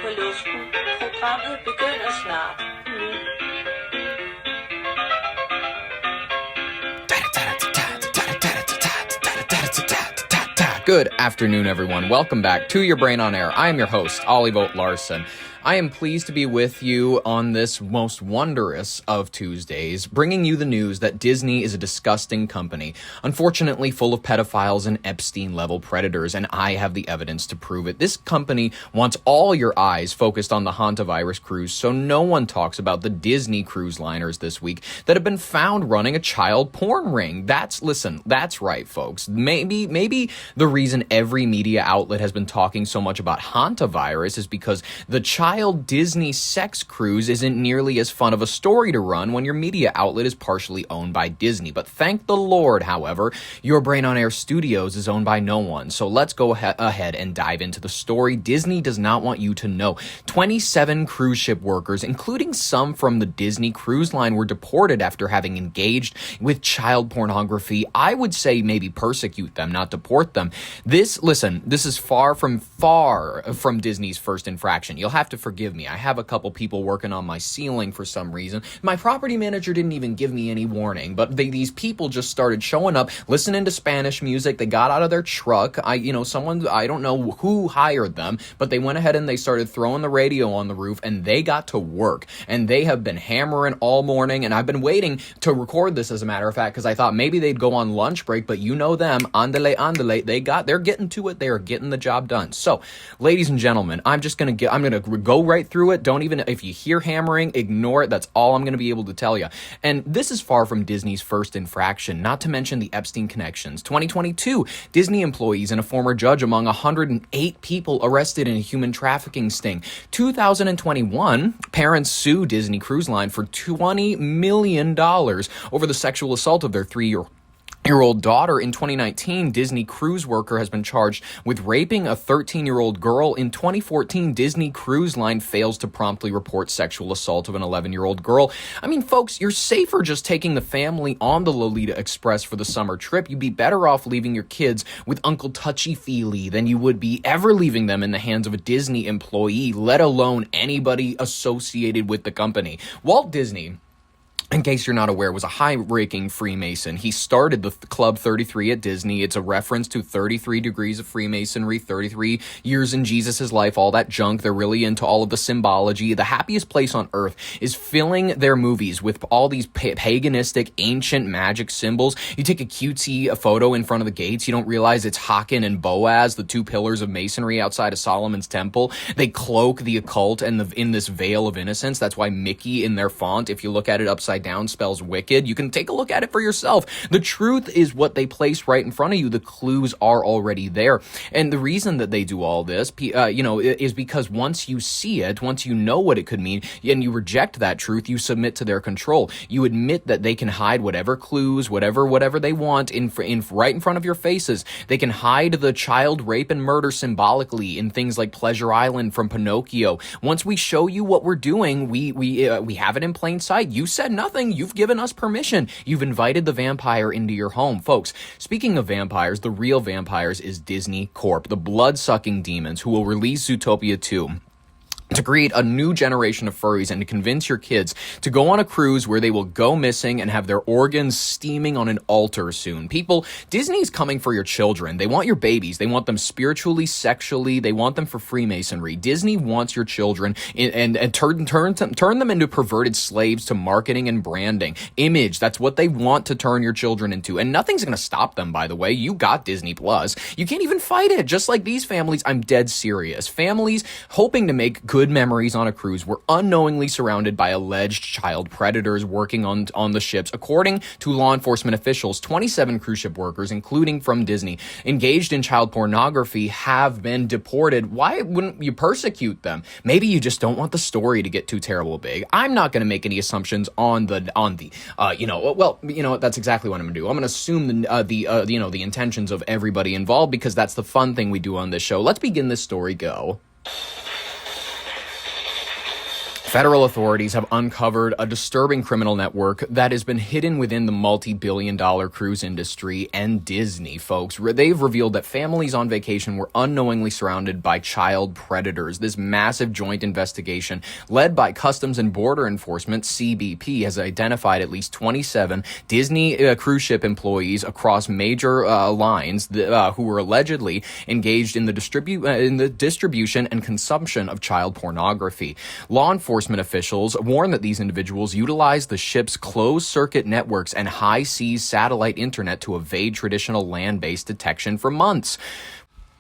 på luften. Programmet begynder snart. Good afternoon, everyone. Welcome back to Your Brain on Air. I am your host, Oliver Larson. I am pleased to be with you on this most wondrous of Tuesdays, bringing you the news that Disney is a disgusting company, unfortunately full of pedophiles and Epstein-level predators, and I have the evidence to prove it. This company wants all your eyes focused on the Hantavirus cruise, so no one talks about the Disney cruise liners this week that have been found running a child porn ring. That's right, folks. Maybe the reason every media outlet has been talking so much about Hantavirus is because the child Disney sex cruise isn't nearly as fun of a story to run when your media outlet is partially owned by Disney. But thank the Lord, however, Your Brain on Air Studios is owned by no one. So let's go ahead and dive into the story. Disney does not want you to know. 27 cruise ship workers, including some from the Disney Cruise Line, were deported after having engaged with child pornography. I would say maybe persecute them, not deport them. This is far from Disney's first infraction. You'll have to forgive me. I have a couple people working on my ceiling for some reason. My property manager didn't even give me any warning, but these people just started showing up, listening to Spanish music. They got out of their truck. I don't know who hired them, but they went ahead and they started throwing the radio on the roof, and they got to work. And they have been hammering all morning, and I've been waiting to record this, as a matter of fact, because I thought maybe they'd go on lunch break, but you know them, andale, they're getting to it. They are getting the job done. So, ladies and gentlemen, I'm gonna go right through it. Don't even, if you hear hammering, ignore it. That's all I'm going to be able to tell you. And this is far from Disney's first infraction, not to mention the Epstein connections. 2022, Disney employees and a former judge among 108 people arrested in a human trafficking sting. 2021, parents sue Disney Cruise Line for $20 million over the sexual assault of their 3-year-old daughter. In 2019, Disney cruise worker has been charged with raping a 13-year-old girl. In 2014, Disney Cruise Line fails to promptly report sexual assault of an 11-year-old girl. I mean, folks, you're safer just taking the family on the Lolita Express for the summer trip. You'd be better off leaving your kids with Uncle Touchy-Feely than you would be ever leaving them in the hands of a Disney employee, let alone anybody associated with the company. Walt Disney, in case you're not aware, was a high-ranking Freemason. He started the Club 33 at Disney. It's a reference to 33 degrees of Freemasonry, 33 years in Jesus' life, all that junk. They're really into all of the symbology. The happiest place on earth is filling their movies with all these paganistic, ancient magic symbols. You take a cutesy photo in front of the gates, you don't realize it's Haken and Boaz, the two pillars of masonry outside of Solomon's temple. They cloak the occult and in this veil of innocence. That's why Mickey in their font, if you look at it upside down, spells wicked. You can take a look at it for yourself. The truth is what they place right in front of you. The clues are already there. And the reason that they do all this, is because once you see it, once you know what it could mean, and you reject that truth, you submit to their control. You admit that they can hide whatever clues, whatever they want right in front of your faces. They can hide the child rape and murder symbolically in things like Pleasure Island from Pinocchio. Once we show you what we're doing, we have it in plain sight. You said nothing. You've given us permission. You've invited the vampire into your home. Folks, speaking of vampires, the real vampires is Disney Corp, the blood-sucking demons who will release Zootopia 2. To create a new generation of furries and to convince your kids to go on a cruise where they will go missing and have their organs steaming on an altar soon. People, Disney's coming for your children. They want your babies. They want them spiritually, sexually. They want them for Freemasonry. Disney wants your children and turn them into perverted slaves to marketing and branding. Image, that's what they want to turn your children into. And nothing's going to stop them, by the way. You got Disney Plus. You can't even fight it. Just like these families, I'm dead serious. Families hoping to make good memories on a cruise were unknowingly surrounded by alleged child predators working on the ships. According to law enforcement officials, 27 cruise ship workers, including from Disney, engaged in child pornography have been deported. Why wouldn't you persecute them? Maybe you just don't want the story to get too terrible big. I'm not going to make any assumptions that's exactly what I'm going to do. I'm going to assume the intentions of everybody involved because that's the fun thing we do on this show. Let's begin this story. Go. Federal authorities have uncovered a disturbing criminal network that has been hidden within the multi-billion-dollar cruise industry and Disney, folks. They've revealed that families on vacation were unknowingly surrounded by child predators. This massive joint investigation, led by Customs and Border Enforcement, CBP, has identified at least 27 Disney cruise ship employees across major lines who were allegedly engaged in the distribution and consumption of child pornography. Law enforcement officials warn that these individuals utilize the ship's closed-circuit networks and high-seas satellite internet to evade traditional land-based detection for months.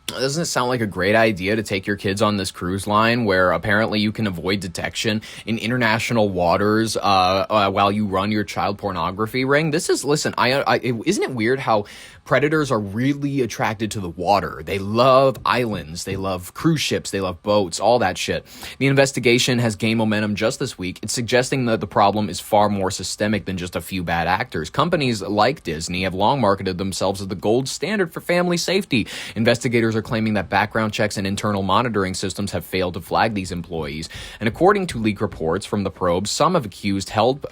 Doesn't it sound like a great idea to take your kids on this cruise line where apparently you can avoid detection in international waters while you run your child pornography ring? This is, listen, isn't it weird how predators are really attracted to the water? They love islands, they love cruise ships, they love boats, all that shit. The investigation has gained momentum just this week. It's suggesting that the problem is far more systemic than just a few bad actors. Companies like Disney have long marketed themselves as the gold standard for family safety. Investigators are claiming that background checks and internal monitoring systems have failed to flag these employees. And according to leak reports from the probe, some of the accused held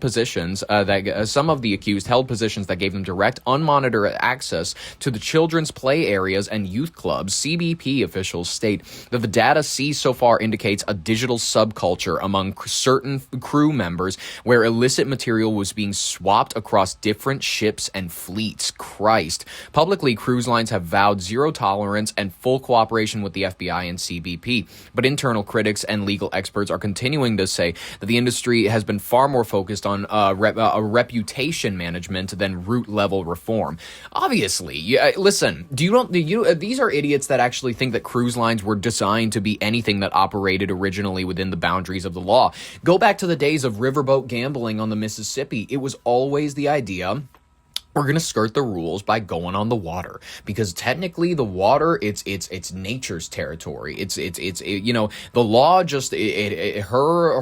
positions that gave them direct, unmonitored access to the children's play areas and youth clubs. CBP officials state that the data seized so far indicates a digital subculture among certain crew members where illicit material was being swapped across different ships and fleets. Christ. Publicly, cruise lines have vowed zero tolerance and full cooperation with the FBI and CBP. But internal critics and legal experts are continuing to say that the industry has been far more focused on reputation management than root-level reform. Obviously, listen, these are idiots that actually think that cruise lines were designed to be anything that operated originally within the boundaries of the law. Go back to the days of riverboat gambling on the Mississippi. It was always the idea, we're going to skirt the rules by going on the water, because technically the water, it's nature's territory. The law just, her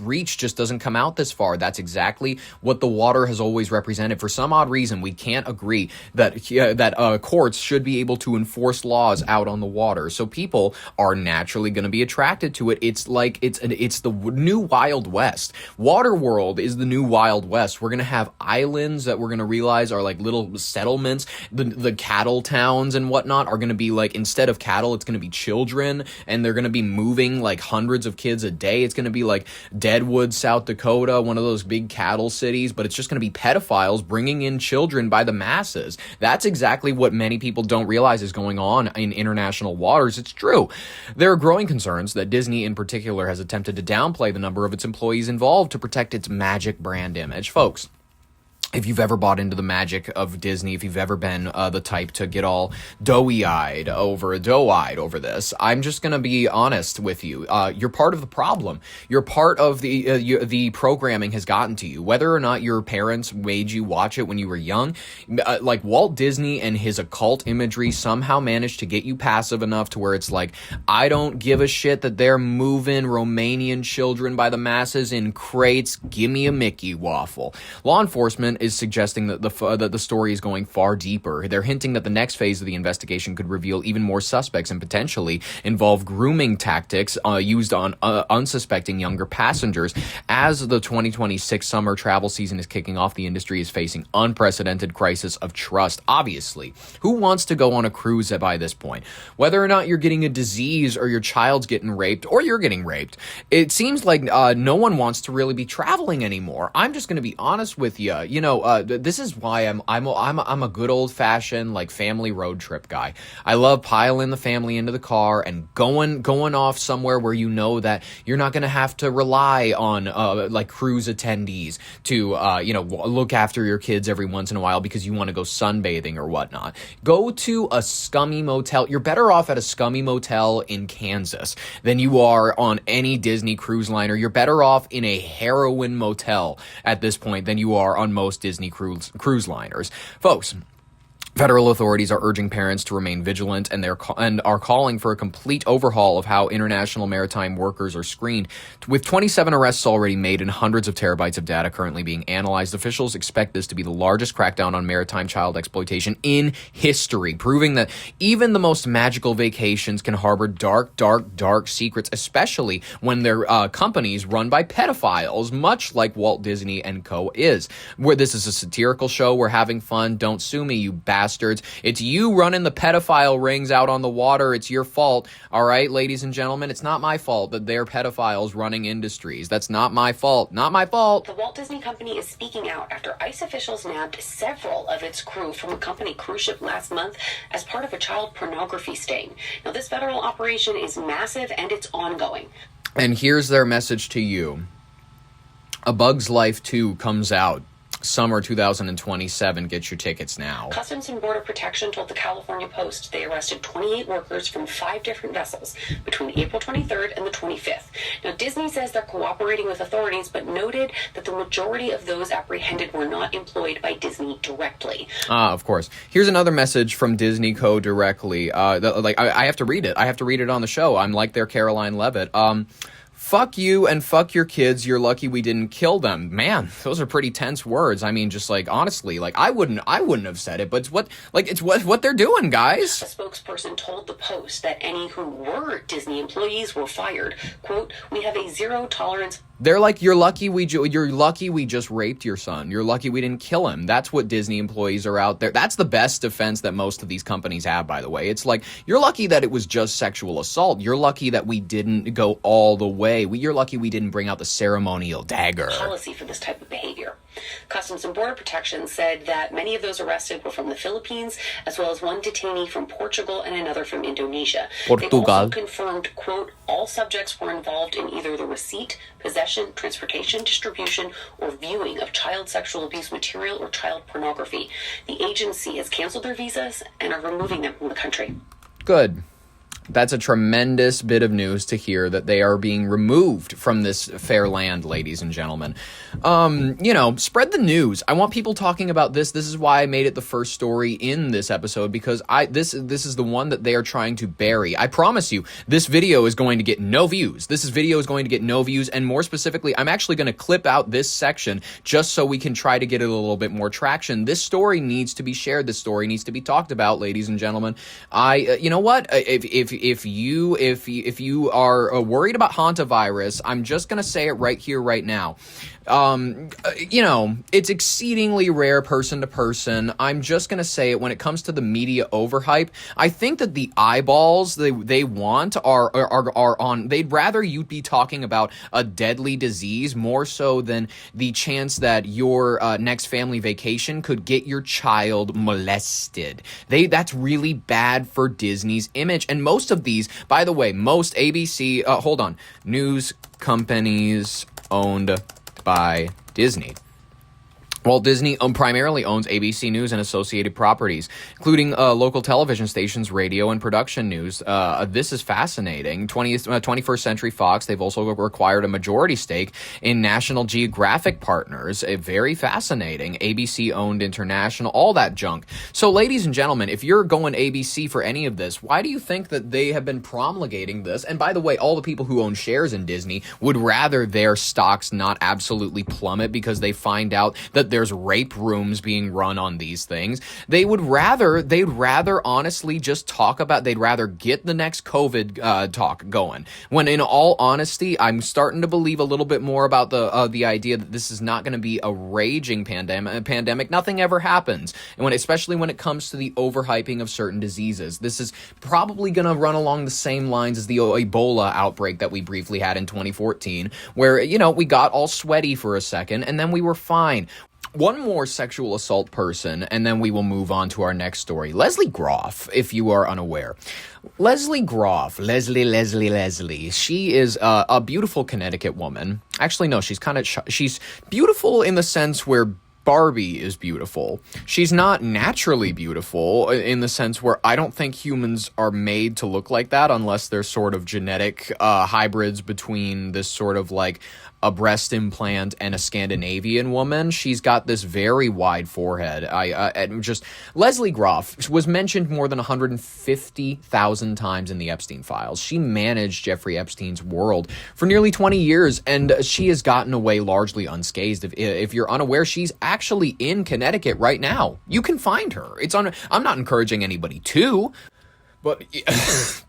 reach just doesn't come out this far. That's exactly what the water has always represented. For some odd reason, we can't agree that courts should be able to enforce laws out on the water. So people are naturally going to be attracted to it. It's like, it's the new Wild West. Waterworld is the new Wild West. We're going to have islands that we're going to realize are like little settlements. The cattle towns and whatnot are going to be like, instead of cattle, it's going to be children, and they're going to be moving like hundreds of kids a day. It's going to be like Deadwood, South Dakota, one of those big cattle cities, but it's just going to be pedophiles bringing in children by the masses. That's exactly what many people don't realize is going on in international waters. It's true. There are growing concerns that Disney in particular has attempted to downplay the number of its employees involved to protect its magic brand image. Folks, if you've ever bought into the magic of Disney, if you've ever been the type to get all doe-eyed over this, I'm just going to be honest with you. You're part of the problem. You're part of the programming has gotten to you. Whether or not your parents made you watch it when you were young, like Walt Disney and his occult imagery somehow managed to get you passive enough to where it's like, I don't give a shit that they're moving Romanian children by the masses in crates. Give me a Mickey waffle. Law enforcement is suggesting that the story is going far deeper. They're hinting that the next phase of the investigation could reveal even more suspects and potentially involve grooming tactics used on unsuspecting younger passengers. As the 2026 summer travel season is kicking off, the industry is facing unprecedented crisis of trust. Obviously, who wants to go on a cruise by this point? Whether or not you're getting a disease or your child's getting raped or you're getting raped, it seems like no one wants to really be traveling anymore. I'm just going to be honest with you. This is why I'm a good old fashioned like family road trip guy. I love piling the family into the car and going off somewhere where you know that you're not going to have to rely on like cruise attendees to look after your kids every once in a while because you want to go sunbathing or whatnot. Go to a scummy motel. You're better off at a scummy motel in Kansas than you are on any Disney cruise liner. You're better off in a heroin motel at this point than you are on most Disney cruise liners. Folks, Federal authorities are urging parents to remain vigilant and are calling for a complete overhaul of how international maritime workers are screened. With 27 arrests already made and hundreds of terabytes of data currently being analyzed, officials expect this to be the largest crackdown on maritime child exploitation in history, proving that even the most magical vacations can harbor dark, dark, dark secrets, especially when they're companies run by pedophiles, much like Walt Disney and Co. is. Where this is a satirical show, we're having fun. Don't sue me, you bastards. It's you running the pedophile rings out on the water. It's your fault. All right, ladies and gentlemen, it's not my fault that they're pedophiles running industries. That's not my fault. Not my fault. The Walt Disney Company is speaking out after ICE officials nabbed several of its crew from a company cruise ship last month as part of a child pornography sting. Now, this federal operation is massive and it's ongoing. And here's their message to you. A Bug's Life 2 comes out summer 2027. Get your tickets now. Customs and Border Protection told the California Post they arrested 28 workers from 5 different vessels between April 23rd and the 25th. Now, Disney says they're cooperating with authorities, but noted that the majority of those apprehended were not employed by Disney directly. Of course. Here's another message from Disney Co. directly. I have to read it. I have to read it on the show. I'm like their Caroline Levitt. Fuck you and fuck your kids. You're lucky we didn't kill them. Man, those are pretty tense words. I mean, just like honestly, like I wouldn't have said it, but it's what they're doing, guys. A spokesperson told the Post that any who were Disney employees were fired. Quote, "We have a zero tolerance." They're like, you're lucky we just raped your son. You're lucky we didn't kill him. That's what Disney employees are out there. That's the best defense that most of these companies have, by the way. It's like, you're lucky that it was just sexual assault. You're lucky that we didn't go all the way. You're lucky we didn't bring out the ceremonial dagger. Policy for this type of behavior. Customs and Border Protection said that many of those arrested were from the Philippines, as well as one detainee from Portugal and another from Indonesia. Portugal. They also confirmed, quote, all subjects were involved in either the receipt, possession, transportation, distribution, or viewing of child sexual abuse material or child pornography. The agency has canceled their visas and are removing them from the country. Good. That's a tremendous bit of news to hear that they are being removed from this fair land, ladies and gentlemen. Spread the news. I want people talking about this. This is why I made it the first story in this episode, because this is the one that they are trying to bury. I promise you, this video is going to get no views. This video is going to get no views, and more specifically, I'm actually going to clip out this section just so we can try to get it a little bit more traction. This story needs to be shared. This story needs to be talked about, ladies and gentlemen. You know what? If you are worried about Hantavirus, I'm just going to say it right here, right now. It's exceedingly rare person to person. I'm just going to say it when it comes to the media overhype. I think that the eyeballs they want are on, they'd rather you be talking about a deadly disease more so than the chance that your next family vacation could get your child molested. That's really bad for Disney's image. And most of these, by the way, most ABC, news companies owned by Disney. Walt Disney primarily owns ABC News and associated properties, including local television stations, radio, and production news. This is fascinating. 21st Century Fox, they've also acquired a majority stake in National Geographic Partners. Very fascinating. ABC-owned International, all that junk. So, ladies and gentlemen, if you're going ABC for any of this, why do you think that they have been promulgating this? And by the way, all the people who own shares in Disney would rather their stocks not absolutely plummet because they find out that there's rape rooms being run on these things. They'd rather honestly just talk about, they'd rather get the next COVID talk going. When in all honesty, I'm starting to believe a little bit more about the idea that this is not going to be a raging pandemic. Nothing ever happens. And especially when it comes to the overhyping of certain diseases. This is probably going to run along the same lines as the Ebola outbreak that we briefly had in 2014, where, we got all sweaty for a second and then we were fine. One more sexual assault person, and then we will move on to our next story. Leslie Groff, if you are unaware. Leslie Groff, Leslie. She is a beautiful Connecticut woman. Actually, no, she's beautiful in the sense where Barbie is beautiful. She's not naturally beautiful in the sense where I don't think humans are made to look like that unless they're sort of genetic hybrids between this sort of like a breast implant and a Scandinavian woman. She's got this very wide forehead. Leslie Groff was mentioned more than 150,000 times in the Epstein files. She managed Jeffrey Epstein's world for nearly 20 years, and she has gotten away largely unscathed. If you're unaware, she's actually in Connecticut right now. You can find her. I'm not encouraging anybody to, but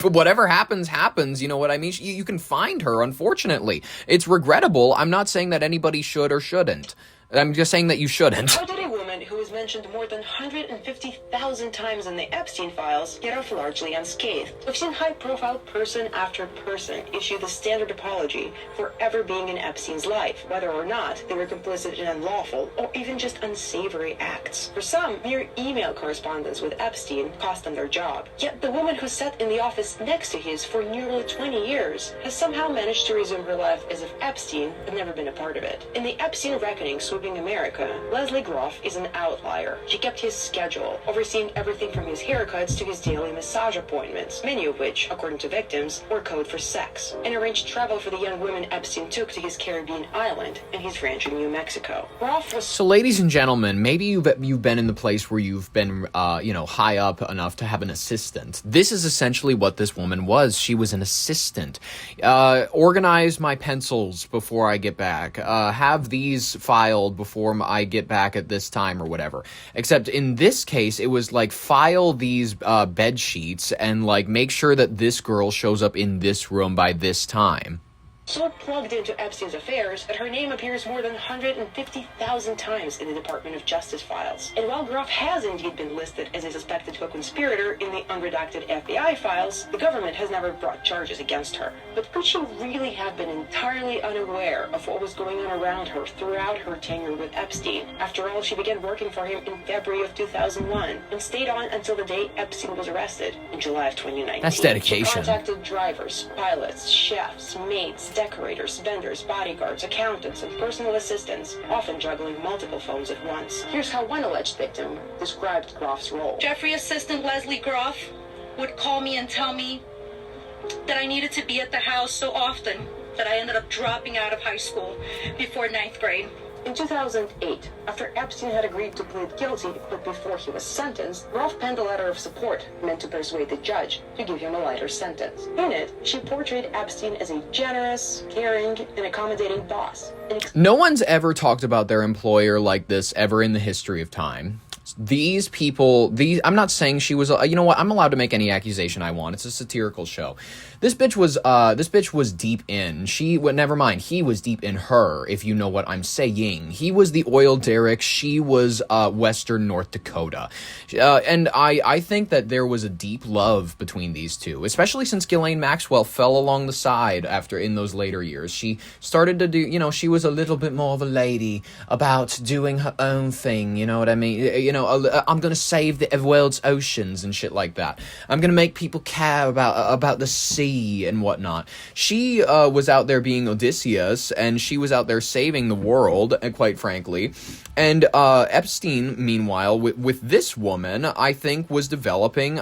whatever happens, you know what I mean? You can find her, unfortunately. It's regrettable. I'm not saying that anybody should or shouldn't. I'm just saying that you shouldn't. How did a woman who was mentioned more than 150,000 times in the Epstein files get off largely unscathed? We've seen high-profile person after person issue the standard apology for ever being in Epstein's life, whether or not they were complicit in unlawful or even just unsavory acts. For some, mere email correspondence with Epstein cost them their job. Yet the woman who sat in the office next to his for nearly 20 years has somehow managed to resume her life as if Epstein had never been a part of it. In the Epstein reckoning sweeping America, Leslie Groff is an outlier. She kept his schedule, overseeing everything from his haircuts to his daily massage appointments, many of which, according to victims, were code for sex, and arranged travel for the young women Epstein took to his Caribbean island and his ranch in New Mexico. Groff was... So, ladies and gentlemen, maybe you've been in the place where you've been, high up enough to have an assistant. This is essentially what this woman was. She was an assistant. Organize my pencils before I get back. Have these filed before I get back at this time or whatever. Except in this case, it was like file these bed sheets and like make sure that this girl shows up in this room by this time. So plugged into Epstein's affairs that her name appears more than 150,000 times in the Department of Justice files. And while Groff has indeed been listed as a suspected co-conspirator in the unredacted FBI files, the government has never brought charges against her. But could she really have been entirely unaware of what was going on around her throughout her tenure with Epstein? After all, she began working for him in February of 2001 and stayed on until the day Epstein was arrested in July of 2019. That's dedication. She contacted drivers, pilots, chefs, maids, decorators, vendors, bodyguards, accountants, and personal assistants, often juggling multiple phones at once. Here's how one alleged victim described Groff's role. Jeffrey assistant Leslie Groff would call me and tell me that I needed to be at the house so often that I ended up dropping out of high school before 9th grade. In 2008, after Epstein had agreed to plead guilty, but before he was sentenced, Groff penned a letter of support meant to persuade the judge to give him a lighter sentence. In it, she portrayed Epstein as a generous, caring, and accommodating boss. No one's ever talked about their employer like this ever in the history of time. These people, I'm not saying she was, you know what, I'm allowed to make any accusation I want. It's a satirical show. This bitch was deep in. Never mind, he was deep in her, if you know what I'm saying. He was the oil derrick, she was, Western North Dakota. And I think that there was a deep love between these two, especially since Ghislaine Maxwell fell along the side in those later years. She started to do, she was a little bit more of a lady about doing her own thing, you know what I mean? I'm going to save the world's oceans and shit like that. I'm going to make people care about the sea and whatnot. She was out there being Odysseus, and she was out there saving the world, quite frankly. And Epstein, meanwhile, with this woman, I think was developing,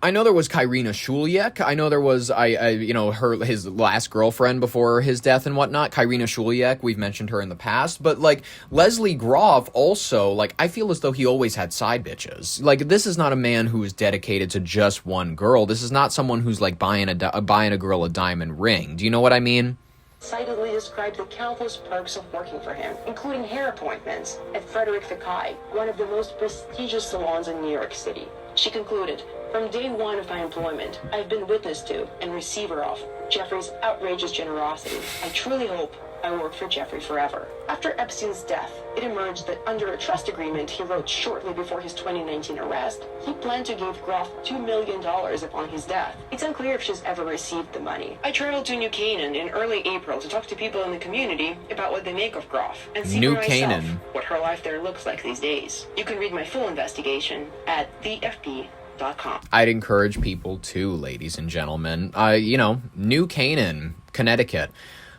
I know there was Kyrina Shuliak. I know there was, his last girlfriend before his death and whatnot. Kyrina Shuliak, we've mentioned her in the past. But, Leslie Groff also, I feel as though he always had side bitches. This is not a man who is dedicated to just one girl. This is not someone who's, buying a girl a diamond ring. Do you know what I mean? Excitedly described the countless perks of working for him, including hair appointments at Frederick Fekkai, one of the most prestigious salons in New York City. She concluded, "From day one of my employment, I've been witness to and receiver of Jeffrey's outrageous generosity. I truly hope I work for Jeffrey forever." After Epstein's death, it emerged that under a trust agreement he wrote shortly before his 2019 arrest, he planned to give Groff $2 million upon his death. It's unclear if she's ever received the money. I traveled to New Canaan in early April to talk to people in the community about what they make of Groff and see for myself what her life there looks like these days. You can read my full investigation at thefp.com. I'd encourage people to, ladies and gentlemen, New Canaan, Connecticut.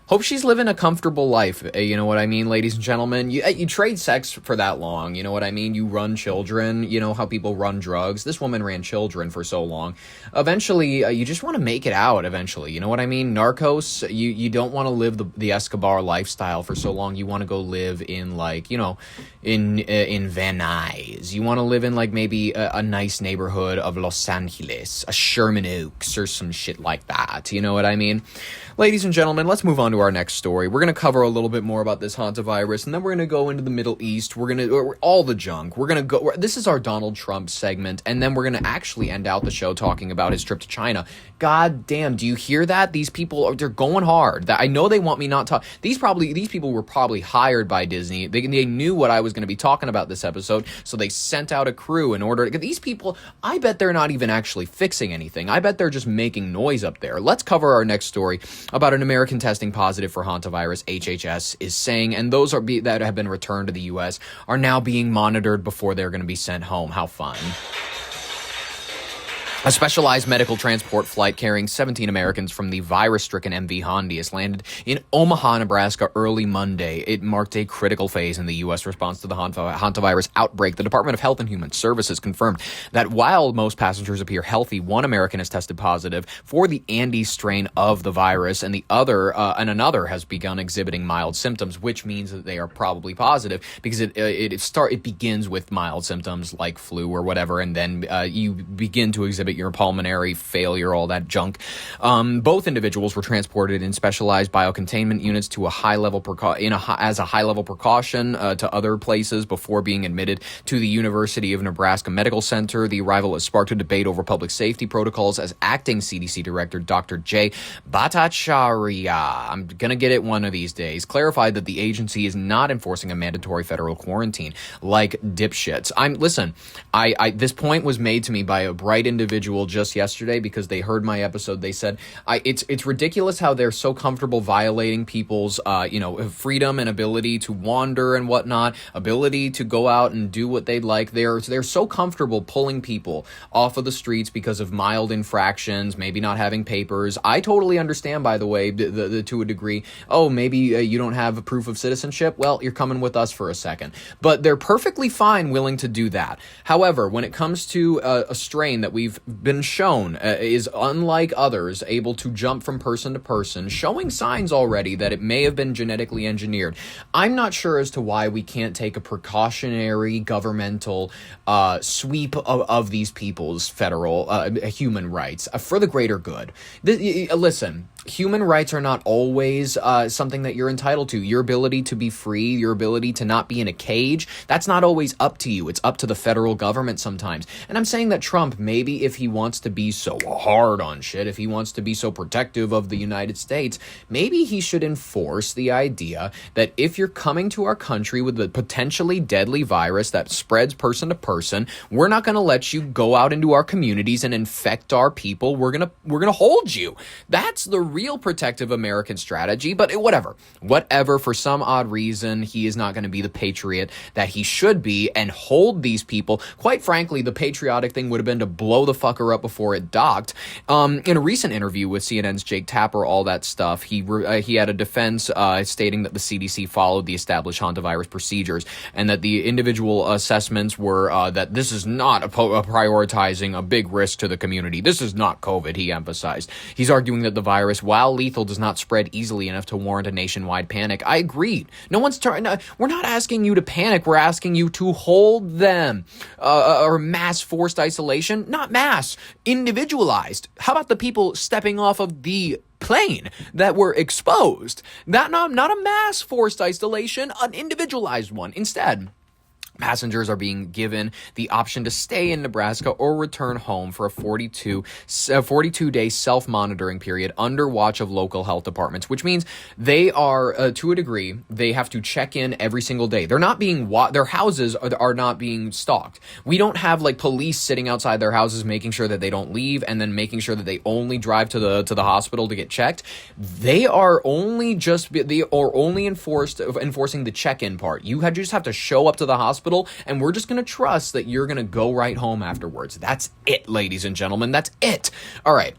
Hope she's living a comfortable life, you know what I mean, ladies and gentlemen? You trade sex for that long, you know what I mean? You run children, you know how people run drugs. This woman ran children for so long. Eventually, you just want to make it out eventually, you know what I mean? Narcos, you don't want to live the Escobar lifestyle for so long. You want to go live in, like, you know, in Van Nuys. You want to live in, like, maybe a nice neighborhood of Los Angeles, a Sherman Oaks or some shit like that, you know what I mean? Ladies and gentlemen, let's move on to our next story. We're going to cover a little bit more about this Hantavirus, and then we're going to go into the Middle East. We're going to, all the junk. We're going to go, this is our Donald Trump segment, and then we're going to actually end out the show talking about his trip to China. God damn, do you hear that? These people, they're going hard. I know they want me not to, these people were probably hired by Disney. They knew what I was going to be talking about this episode, so they sent out a crew in order to, these people, I bet they're not even actually fixing anything. I bet they're just making noise up there. Let's cover our next story about an American testing positive for Hantavirus, HHS is saying, and those that have been returned to the U.S. are now being monitored before they're going to be sent home. How fun. A specialized medical transport flight carrying 17 Americans from the virus-stricken MV Hondius landed in Omaha, Nebraska early Monday. It marked a critical phase in the U.S. response to the Hantavirus outbreak. The Department of Health and Human Services confirmed that while most passengers appear healthy, one American has tested positive for the Andes strain of the virus, and another has begun exhibiting mild symptoms, which means that they are probably positive because it begins with mild symptoms like flu or whatever, and then you begin to exhibit your pulmonary failure, all that junk. Both individuals were transported in specialized biocontainment units to a high-level as a high-level precaution to other places before being admitted to the University of Nebraska Medical Center. The arrival has sparked a debate over public safety protocols as acting CDC Director Dr. Jay Bhattacharya, I'm gonna get it one of these days, clarified that the agency is not enforcing a mandatory federal quarantine like dipshits. This point was made to me by a bright individual just yesterday because they heard my episode. They said it's ridiculous how they're so comfortable violating people's freedom and ability to wander and whatnot, ability to go out and do what they'd like. They're so comfortable pulling people off of the streets because of mild infractions, maybe not having papers. I totally understand, by the way, to a degree. Oh, maybe you don't have a proof of citizenship. Well, you're coming with us for a second. But they're perfectly fine willing to do that. However, when it comes to a strain that we've been shown is unlike others, able to jump from person to person, showing signs already that it may have been genetically engineered. I'm not sure as to why we can't take a precautionary governmental sweep of these people's federal human rights for the greater good. Listen, human rights are not always something that you're entitled to. Your ability to be free, your ability to not be in a cage, that's not always up to you. It's up to the federal government sometimes. And I'm saying that Trump, maybe if he wants to be so hard on shit, if he wants to be so protective of the United States, maybe he should enforce the idea that if you're coming to our country with a potentially deadly virus that spreads person to person, we're not going to let you go out into our communities and infect our people. We're going to hold you. That's the real protective American strategy. But whatever, for some odd reason, he is not going to be the patriot that he should be and hold these people. Quite frankly, the patriotic thing would have been to blow the fucker up before it docked. In a recent interview with CNN's Jake Tapper, all that stuff, he had a defense stating that the CDC followed the established Hantavirus procedures and that the individual assessments were that this is not prioritizing a big risk to the community. This is not COVID, he emphasized. He's arguing that the virus, while lethal, does not spread easily enough to warrant a nationwide panic. I agreed. We're not asking you to panic. We're asking you to hold them. Or mass forced isolation, not mass, individualized. How about the people stepping off of the plane that were exposed? Not a mass forced isolation, an individualized one. Instead, passengers are being given the option to stay in Nebraska or return home for a 42-day self-monitoring period under watch of local health departments, which means they are, to a degree, they have to check in every single day. They're not being their houses are not being stalked. We don't have like police sitting outside their houses making sure that they don't leave and then making sure that they only drive to the hospital to get checked. They are only enforcing the check-in part. You just have to show up to the hospital, and we're just going to trust that you're going to go right home afterwards. That's it, ladies and gentlemen. That's it. All right.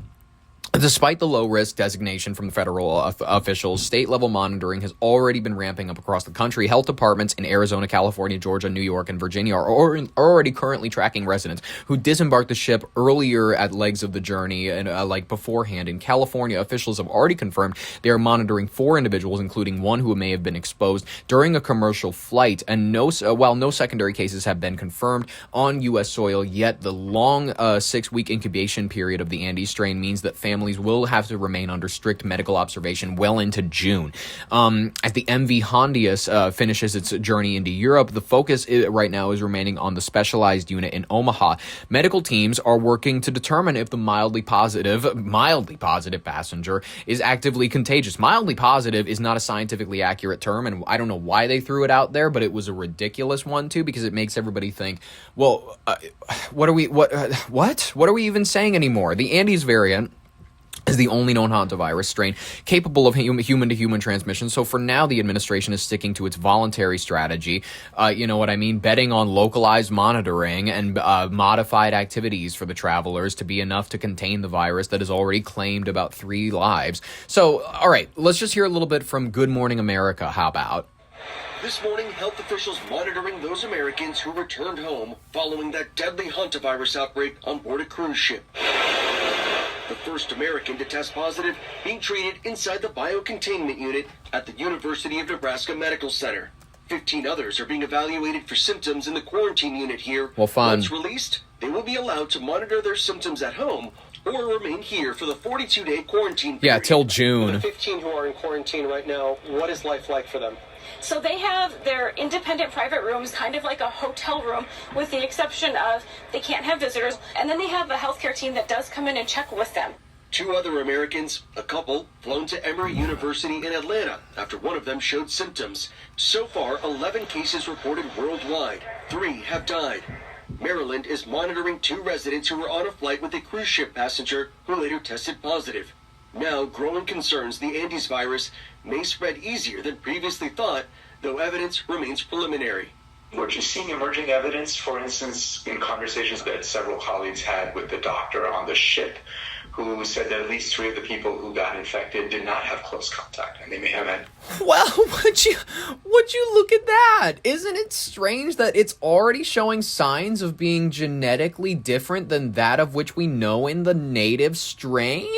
Despite the low-risk designation from the federal officials, state-level monitoring has already been ramping up across the country. Health departments in Arizona, California, Georgia, New York, and Virginia are already currently tracking residents who disembarked the ship earlier at legs of the journey and beforehand. In California, officials have already confirmed they are monitoring 4 individuals, including one who may have been exposed during a commercial flight. And while no secondary cases have been confirmed on U.S. soil yet, the long 6-week incubation period of the Andes strain means that families will have to remain under strict medical observation well into June. As the MV Hondius finishes its journey into Europe, the focus right now is remaining on the specialized unit in Omaha. Medical teams are working to determine if the mildly positive passenger is actively contagious. Mildly positive is not a scientifically accurate term, and I don't know why they threw it out there, but it was a ridiculous one too, because it makes everybody think, well, what are we even saying anymore? The Andes variant is the only known hantavirus strain capable of human-to-human transmission. So for now, the administration is sticking to its voluntary strategy, betting on localized monitoring and modified activities for the travelers to be enough to contain the virus that has already claimed about 3 lives. So, all right, let's just hear a little bit from Good Morning America. How about? This morning, health officials monitoring those Americans who returned home following that deadly hantavirus outbreak on board a cruise ship. The first American to test positive being treated inside the biocontainment unit at the University of Nebraska Medical Center. 15 others are being evaluated for symptoms in the quarantine unit here. Well, fun. Once released, they will be allowed to monitor their symptoms at home or remain here for the 42-day quarantine period. Yeah, till June. The 15 who are in quarantine right now, what is life like for them? So they have their independent private rooms, kind of like a hotel room, with the exception of they can't have visitors. And then they have a healthcare team that does come in and check with them. 2 other Americans, a couple, flown to Emory University in Atlanta after one of them showed symptoms. So far, 11 cases reported worldwide. 3 have died. Maryland is monitoring 2 residents who were on a flight with a cruise ship passenger who later tested positive. Now, growing concerns the Andes virus may spread easier than previously thought, though evidence remains preliminary. We're just seeing emerging evidence, for instance, in conversations that several colleagues had with the doctor on the ship, who said that at least 3 of the people who got infected did not have close contact, and they may have had... Well, would you look at that? Isn't it strange that it's already showing signs of being genetically different than that of which we know in the native strain?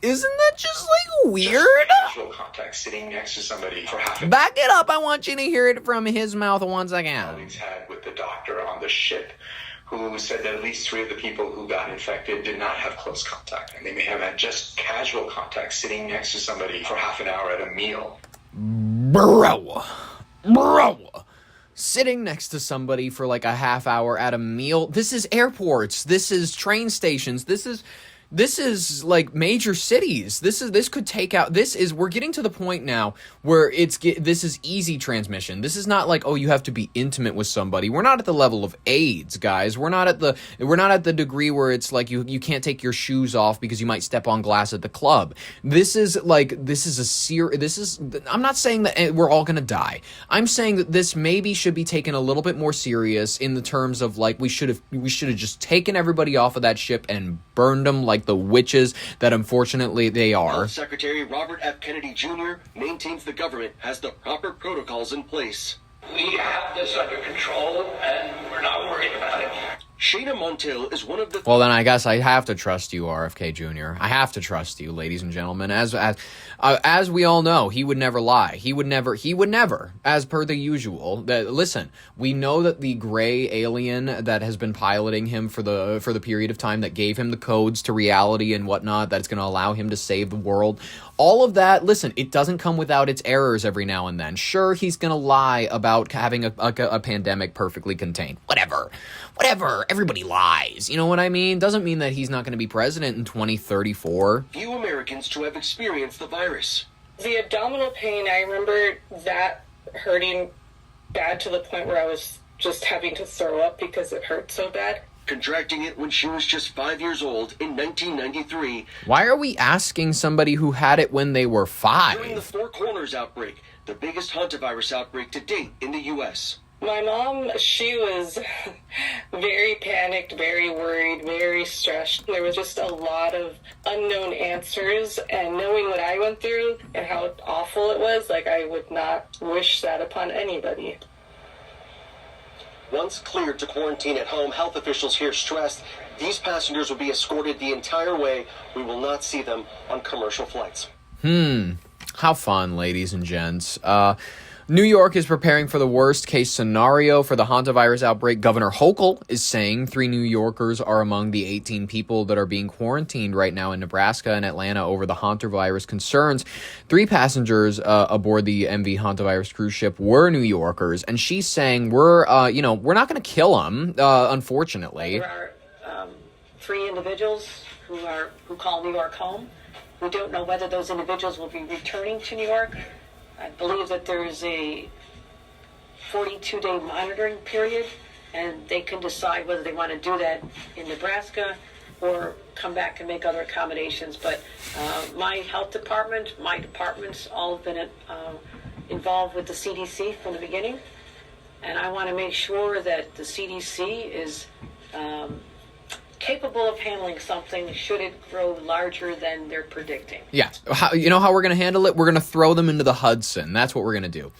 Isn't that just, weird? Just casual contact, sitting next to somebody for half an hour. Back it up. I want you to hear it from his mouth once again. Colleagues had with the doctor on the ship, who said that at least 3 of the people who got infected did not have close contact, and they may have had just casual contact, sitting next to somebody for half an hour at a meal. Bro. Sitting next to somebody for a half hour at a meal. This is airports. This is train stations. This is major cities. This could take out. We're getting to the point now where this is easy transmission. This is not you have to be intimate with somebody. We're not at the level of AIDS, guys. We're not at the degree where it's you can't take your shoes off because you might step on glass at the club. I'm not saying that we're all gonna die. I'm saying that this maybe should be taken a little bit more serious in the terms of we should have just taken everybody off of that ship and burned them like the witches that unfortunately they are. Health Secretary Robert F. Kennedy Jr. maintains the government has the proper protocols in place. We have this under control, and we're not worried about it. Shana Montiel is one of the... Well, then I guess I have to trust you, RFK Jr. I have to trust you, ladies and gentlemen. As we all know, he would never lie. He would never, as per the usual. Listen, we know that the gray alien that has been piloting him for the period of time that gave him the codes to reality and whatnot, that's going to allow him to save the world. All of that, listen, it doesn't come without its errors every now and then. Sure, he's going to lie about having a pandemic perfectly contained. Whatever. Everybody lies. You know what I mean? Doesn't mean that he's not going to be president in 2034. Few Americans to have experienced the virus. The abdominal pain, I remember that hurting bad to the point where I was just having to throw up because it hurt so bad. Contracting it when she was just 5 years old in 1993. Why are we asking somebody who had it when they were 5? During the Four Corners outbreak, the biggest hantavirus outbreak to date in the U.S. My mom, she was very panicked, very worried, very stressed. There was just a lot of unknown answers, and knowing what I went through and how awful it was, like, I would not wish that upon anybody. Once cleared to quarantine at home, health officials here stressed these passengers will be escorted the entire way. We will not see them on commercial flights. How fun, ladies and gents. New York is preparing for the worst case scenario for the Hantavirus outbreak. Governor Hochul is saying 3 New Yorkers are among the 18 people that are being quarantined right now in Nebraska and Atlanta over the Hantavirus concerns. 3 passengers aboard the MV Hantavirus cruise ship were New Yorkers, and she's saying we're not going to kill them, unfortunately. There are 3 individuals who call New York home. We don't know whether those individuals will be returning to New York. I believe that there is a 42-day monitoring period, and they can decide whether they want to do that in Nebraska or come back and make other accommodations. But my health department, my departments, all have been involved with the CDC from the beginning, and I want to make sure that the CDC is capable of handling something should it grow larger than they're predicting. Yeah. You know how we're going to handle it? We're going to throw them into the Hudson. That's what we're going to do.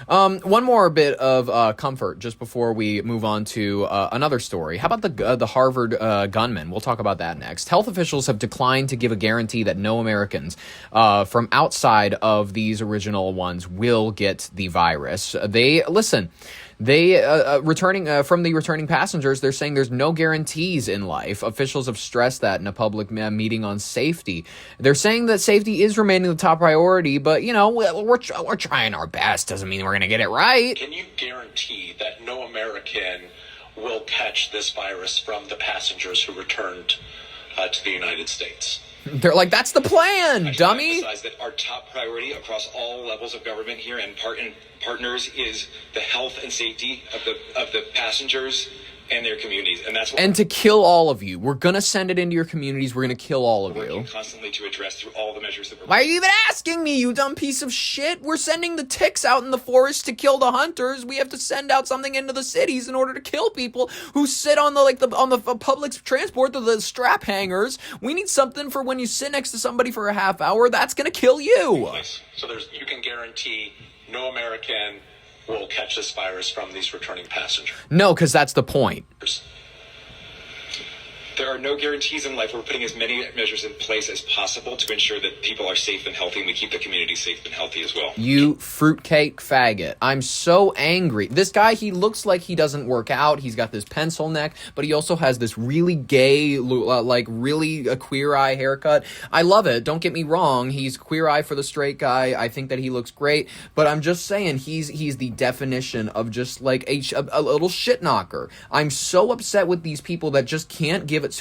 One more bit of comfort just before we move on to another story. How about the Harvard gunman? We'll talk about that next. Health officials have declined to give a guarantee that no Americans from outside of these original ones will get the virus. Returning from the returning passengers, they're saying there's no guarantees in life. Officials have stressed that in a public meeting on safety. They're saying that safety is remaining the top priority, but, we're trying our best. Doesn't mean we're going to get it right. Can you guarantee that no American will catch this virus from the passengers who returned to the United States? They're like, that's the plan, dummy. Emphasize that our top priority across all levels of government here and partners is the health and safety of the passengers and their communities, and that's what and to kill all of you. We're gonna send it into your communities. We're gonna kill all of you. Constantly to address through all the measures that we're. Why are you even asking me, you dumb piece of shit? We're sending the ticks out in the forest to kill the hunters. We have to send out something into the cities in order to kill people who sit on the public transport, the strap hangers. We need something for when you sit next to somebody for a half hour. That's gonna kill you. So you can guarantee no American will catch this virus from these returning passengers. No, because that's the point. There are no guarantees in life. We're putting as many measures in place as possible to ensure that people are safe and healthy, and we keep the community safe and healthy as well. You fruitcake faggot. I'm so angry. This guy, he looks like he doesn't work out. He's got this pencil neck, but he also has this really gay, really a queer eye haircut. I love it. Don't get me wrong. He's queer eye for the straight guy. I think that he looks great, but I'm just saying he's the definition of just like a little shit knocker. I'm so upset with these people that just can't give it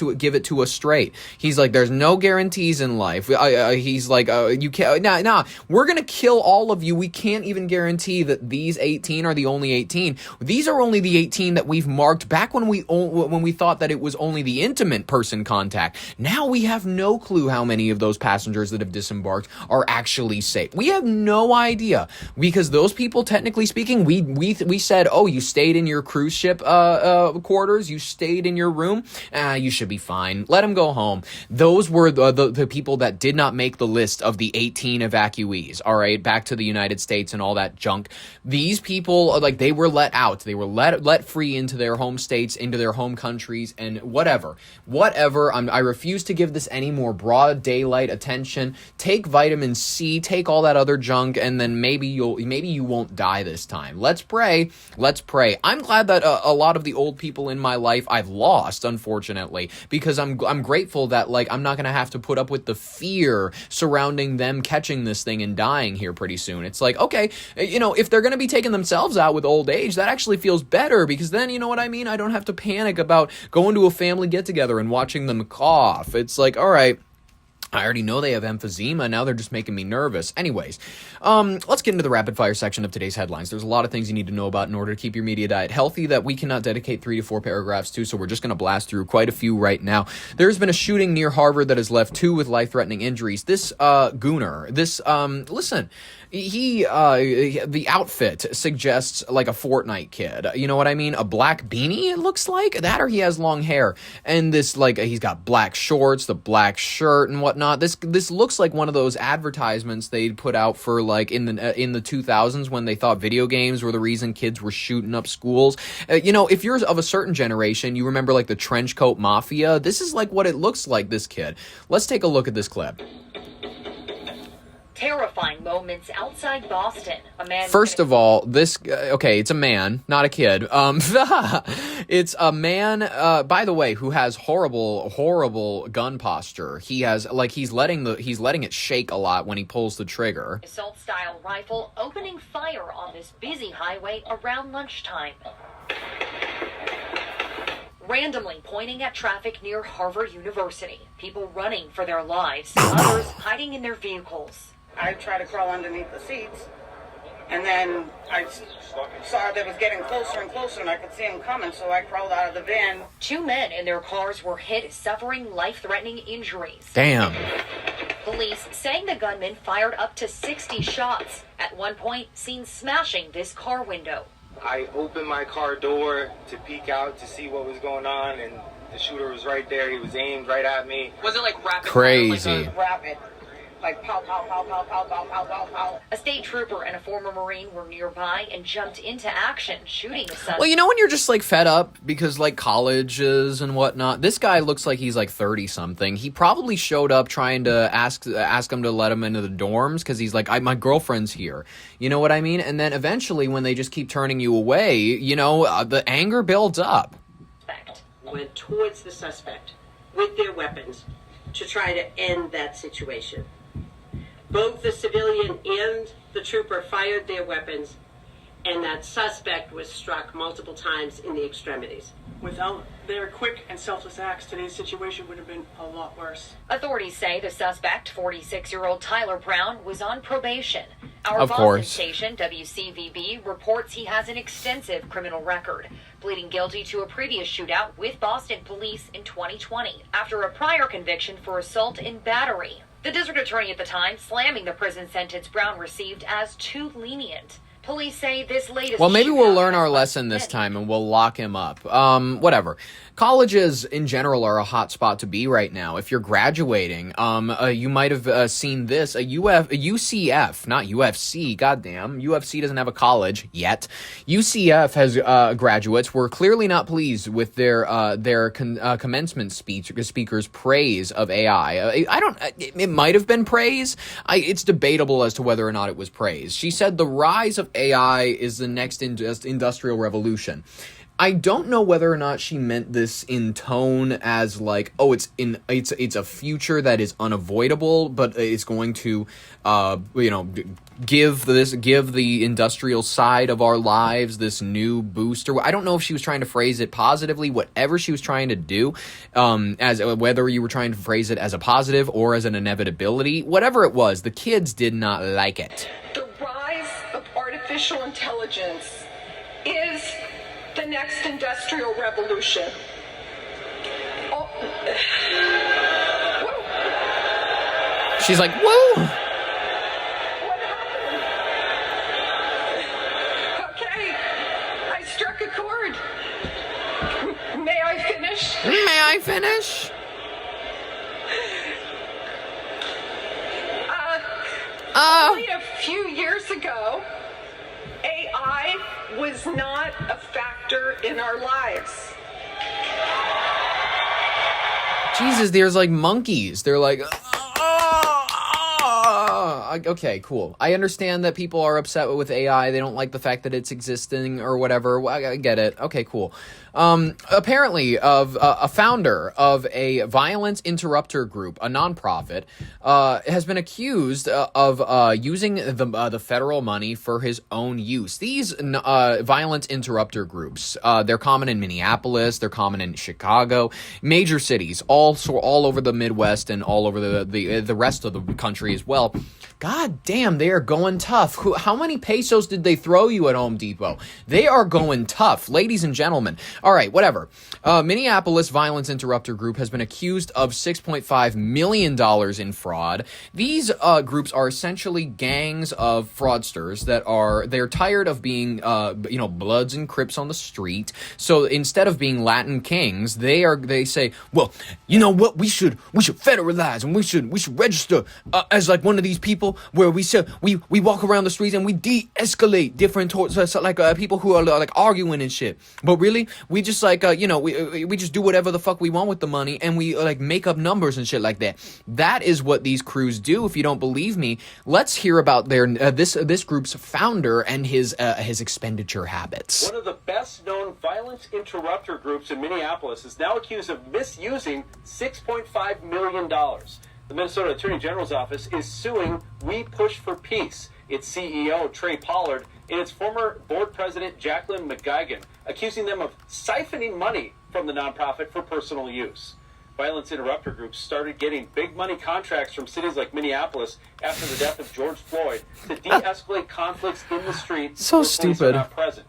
to us straight. He's like, there's no guarantees in life. He's like, you can't. Nah. We're gonna kill all of you. We can't even guarantee that these 18 are the only 18. These are only the 18 that we've marked back when we thought that it was only the intimate person contact. Now we have no clue how many of those passengers that have disembarked are actually safe. We have no idea, because those people, technically speaking, we said, oh, you stayed in your cruise ship quarters, you stayed in your room, you should be fine. Let them go home. Those were the people that did not make the list of the 18 evacuees, all right, back to the United States and all that junk. These people, like, they were let out. They were let free into their home states, into their home countries, and whatever. I refuse to give this any more broad daylight attention. Take vitamin C, take all that other junk, and then maybe you won't die this time. Let's pray. I'm glad that a lot of the old people in my life I've lost, unfortunately, because I'm grateful that, like, I'm not going to have to put up with the fear surrounding them catching this thing and dying here pretty soon. It's like, okay, if they're going to be taking themselves out with old age, that actually feels better, because then, you know what I mean? I don't have to panic about going to a family get-together and watching them cough. It's like, all right, I already know they have emphysema. Now they're just making me nervous. Anyways, let's get into the rapid fire section of today's headlines. There's a lot of things you need to know about in order to keep your media diet healthy that we cannot dedicate 3 to 4 paragraphs to, so we're just going to blast through quite a few right now. There's been a shooting near Harvard that has left 2 with life-threatening injuries. This gooner, listen, the outfit suggests like a Fortnite kid. You know what I mean? A black beanie, it looks like. That, or he has long hair. And this, like, he's got black shorts, the black shirt and whatnot. This looks like one of those advertisements they'd put out for, like, in the 2000s when they thought video games were the reason kids were shooting up schools. If you're of a certain generation, you remember, like, the trench coat mafia. This is like what it looks like, this kid. Let's take a look at this clip. Terrifying moments outside Boston. A man. First of all, it's a man, not a kid. It's a man, by the way, who has horrible gun posture. He has, like, he's letting it shake a lot when he pulls the trigger. Assault-style rifle opening fire on this busy highway around lunchtime. Randomly pointing at traffic near Harvard University. People running for their lives, others hiding in their vehicles. I tried to crawl underneath the seats, and then I saw that it was getting closer and closer, and I could see him coming, so I crawled out of the van. 2 men in their cars were hit, suffering life-threatening injuries. Damn. Police saying the gunman fired up to 60 shots, at one point seen smashing this car window. I opened my car door to peek out to see what was going on, and the shooter was right there. He was aimed right at me. Was it like rapid? Crazy. Rapid. Like pow, pow, pow, pow, pow, pow, pow, pow, pow. A state trooper and a former Marine were nearby and jumped into action, shooting the suspect. Well, you know when you're just, like, fed up because, like, colleges and whatnot? This guy looks like he's, like, 30-something. He probably showed up trying to ask him to let him into the dorms because he's like, my girlfriend's here. You know what I mean? And then eventually when they just keep turning you away, the anger builds up. Went towards the suspect with their weapons to try to end that situation. Both the civilian and the trooper fired their weapons, and that suspect was struck multiple times in the extremities. Without their quick and selfless acts, today's situation would have been a lot worse. Authorities say the suspect, 46-year-old Tyler Brown, was on probation. Our of Boston course. Station, WCVB, reports he has an extensive criminal record, pleading guilty to a previous shootout with Boston police in 2020 after a prior conviction for assault and battery. The district attorney at the time slamming the prison sentence Brown received as too lenient. Police say this latest... Well, maybe we'll learn our lesson this time and we'll lock him up. Whatever. Colleges in general are a hot spot to be right now. If you're graduating, you might have seen this. A UCF, not UFC, goddamn. UFC doesn't have a college yet. UCF has graduates were clearly not pleased with their commencement speaker's praise of AI. It might have been praise. It's debatable as to whether or not it was praise. She said the rise of AI is the next industrial revolution. I don't know whether or not she meant this in tone as like, oh, it's a future that is unavoidable, but it's going to, give the industrial side of our lives this new boost. Or I don't know if she was trying to phrase it positively. Whatever she was trying to do, as whether you were trying to phrase it as a positive or as an inevitability, whatever it was, the kids did not like it. The rise of artificial intelligence is the next industrial revolution. She's like, whoa! Okay, I struck a chord. May I finish? May I finish? Only a few years ago, AI was not a factor in our lives. Jesus, there's like monkeys. They're like, okay, cool. I understand that people are upset with AI. They don't like the fact that it's existing or whatever. I get it. Okay, cool. Apparently, a founder of a violence interrupter group, a nonprofit, has been accused of using the federal money for his own use. These violence interrupter groups, they're common in Minneapolis, they're common in Chicago, major cities, all over the Midwest and all over the rest of the country as well. God damn, they are going tough. How many pesos did they throw you at Home Depot? They are going tough, ladies and gentlemen. All right, whatever. Minneapolis Violence Interrupter Group has been accused of $6.5 million in fraud. These groups are essentially gangs of fraudsters they're tired of being, Bloods and Crips on the street. So instead of being Latin kings, they say, well, you know what, we should federalize and we should register as like one of these people where we walk around the streets and we de-escalate different people who are like arguing and shit. But really, we just we just do whatever the fuck we want with the money and we like make up numbers and shit like that. That is what these crews do. If you don't believe me, let's hear about their this group's founder and his expenditure habits. One of the best-known violence interrupter groups in Minneapolis is now accused of misusing $6.5 million. The Minnesota Attorney General's office is suing We Push for Peace, its CEO, Trey Pollard, and its former board president, Jacqueline McGuigan, accusing them of siphoning money from the nonprofit for personal use. Violence interrupter groups started getting big money contracts from cities like Minneapolis after the death of George Floyd to de-escalate conflicts in the street. So stupid.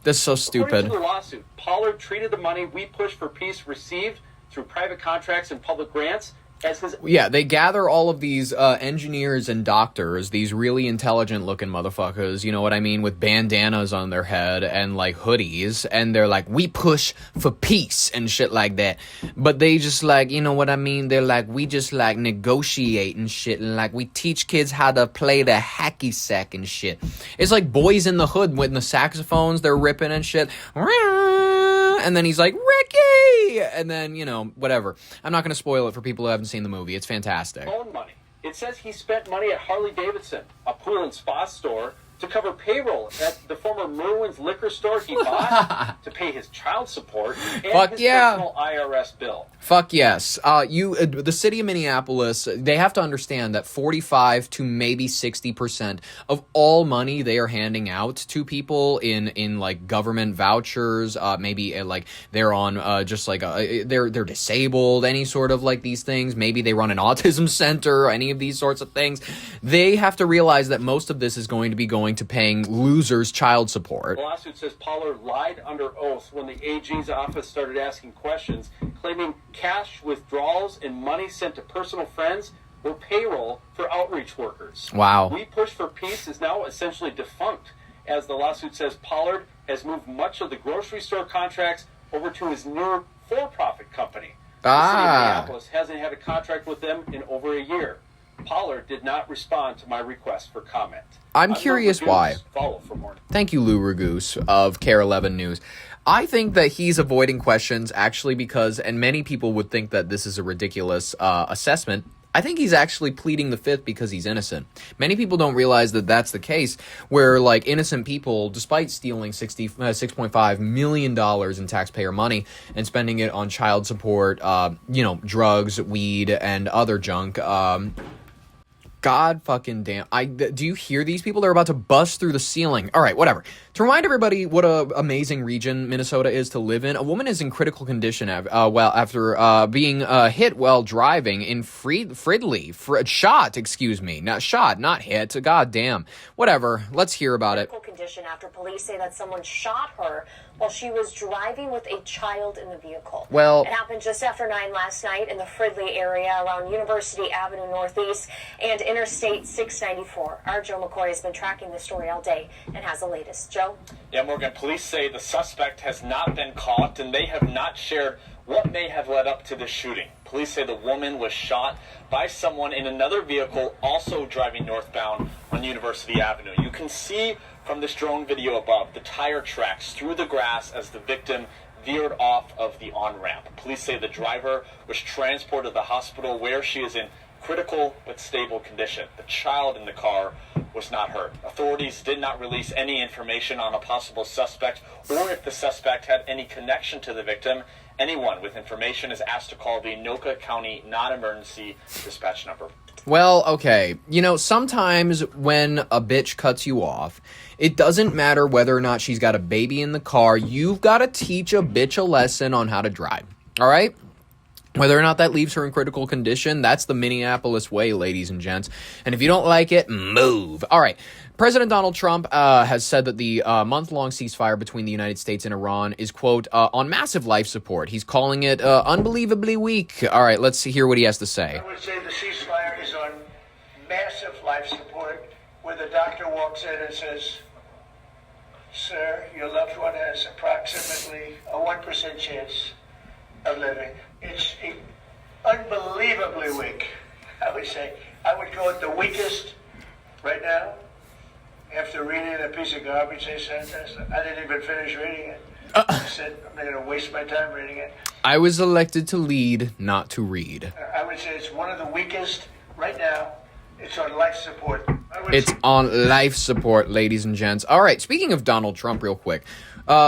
That's so stupid. According to the lawsuit, Pollard treated the money We Push for Peace received through private contracts and public grants as his... Yeah, they gather all of these engineers and doctors, these really intelligent-looking motherfuckers, you know what I mean, with bandanas on their head and, like, hoodies, and they're like, we push for peace and shit like that. But they just, like, you know what I mean, they're like, we just, like, negotiate and shit, and, like, we teach kids how to play the hacky sack and shit. It's like Boys in the Hood with the saxophones, they're ripping and shit. And then he's like, Ricky! And then, whatever. I'm not going to spoil it for people who haven't seen the movie. It's fantastic. Own money. It says he spent money at Harley Davidson, a pool and spa store, to cover payroll at the former Merwin's liquor store he bought to pay his child support and his personal IRS bill. Fuck yes. The city of Minneapolis, they have to understand that 45 to maybe 60% of all money they are handing out to people in like government vouchers, maybe like they're on they're disabled, any sort of like these things. Maybe they run an autism center, any of these sorts of things. They have to realize that most of this is going to be going to paying losers child support. The lawsuit says Pollard lied under oath when the AG's office started asking questions, claiming cash withdrawals and money sent to personal friends were payroll for outreach workers. Wow. We Push for Peace is now essentially defunct, as the lawsuit says Pollard has moved much of the grocery store contracts over to his new for-profit company. The city of Minneapolis hasn't had a contract with them in over a year. Pollard did not respond to my request for comment. I'm curious why. Follow for more. Thank you, Lou Ragoose of Care 11 News. I think that he's avoiding questions actually because, and many people would think that this is a ridiculous assessment, I think he's actually pleading the fifth because he's innocent. Many people don't realize that that's the case, where like innocent people, despite stealing $6.5 million in taxpayer money and spending it on child support, drugs, weed, and other junk, God fucking damn. Do you hear these people? They're about to bust through the ceiling. All right, whatever. To remind everybody what an amazing region Minnesota is to live in, a woman is in critical condition after being hit while driving in not hit. God damn. Whatever. Let's hear about it. Critical condition after police say that someone shot her while she was driving with a child in the vehicle. Well, it happened just after 9 last night in the Fridley area around University Avenue Northeast and Interstate 694. Our Joe McCoy has been tracking this story all day and has the latest. Joe? Yeah, Morgan, police say the suspect has not been caught and they have not shared what may have led up to the shooting. Police say the woman was shot by someone in another vehicle also driving northbound on University Avenue. You can see from this drone video above the tire tracks through the grass as the victim veered off of the on-ramp. Police say the driver was transported to the hospital where she is in critical but stable condition. The child in the car was not hurt. Authorities did not release any information on a possible suspect or if the suspect had any connection to the victim. Anyone with information is asked to call the Anoka County Non-Emergency Dispatch number. Well, okay. You know, sometimes when a bitch cuts you off, it doesn't matter whether or not she's got a baby in the car. You've got to teach a bitch a lesson on how to drive. All right? Whether or not that leaves her in critical condition, that's the Minneapolis way, ladies and gents. And if you don't like it, move. All right. President Donald Trump has said that the month-long ceasefire between the United States and Iran is, quote, on massive life support. He's calling it unbelievably weak. All right, let's hear what he has to say. I would say the ceasefire is on massive life support, where the doctor walks in and says, "Sir, your loved one has approximately a 1% chance of living." It's unbelievably weak, I would say. I would call it the weakest right now. After reading a piece of garbage they sent us, I didn't even finish reading it. I said, I'm not going to waste my time reading it. I was elected to lead, not to read. I would say it's one of the weakest right now. It's on life support. It's on life support, ladies and gents. All right, speaking of Donald Trump real quick.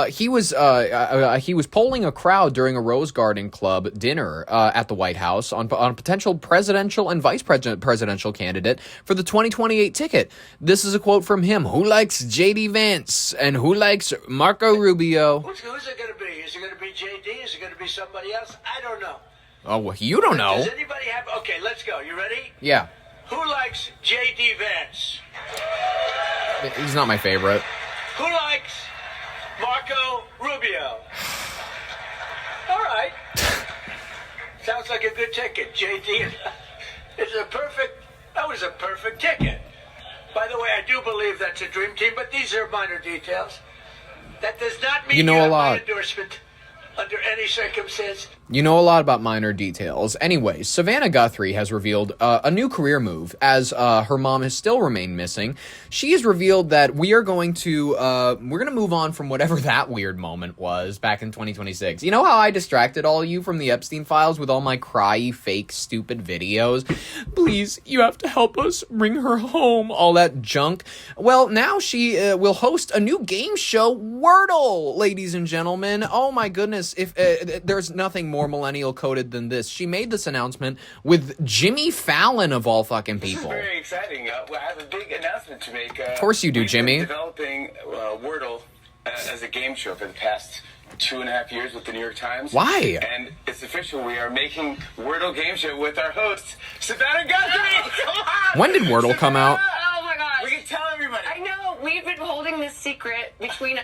He was polling a crowd during a Rose Garden Club dinner at the White House on a potential presidential and vice presidential candidate for the 2028 ticket. This is a quote from him. Who likes J.D. Vance and who likes Marco Rubio? Who's it going to be? Is it going to be J.D.? Is it going to be somebody else? I don't know. Oh, well, you don't know. Does anybody have... Okay, let's go. You ready? Yeah. Who likes J.D. Vance? He's not my favorite. Who likes Marco Rubio? All right. Sounds like a good ticket, J.D. That was a perfect ticket. By the way, I do believe that's a dream team, but these are minor details. That does not mean you know a lot. My endorsement under any circumstance. You know a lot about minor details. Anyways, Savannah Guthrie has revealed a new career move as her mom has still remained missing. She has revealed that we're going to move on from whatever that weird moment was back in 2026. You know how I distracted all of you from the Epstein files with all my cryy, fake, stupid videos? Please, you have to help us bring her home, all that junk. Well, now she will host a new game show, Wordle, ladies and gentlemen. Oh my goodness, if there's nothing more millennial coded than this. She made this announcement with Jimmy Fallon of all fucking people. This is very exciting. I have a big announcement to make. Of course you do, Jimmy. We've been developing Wordle as a game show for the past 2.5 years with the New York Times. Why? And it's official. We are making Wordle game show with our host, Savannah Guthrie. Come on! When did Wordle come out? Oh my gosh. We can tell everybody. I know. We've been holding this secret between...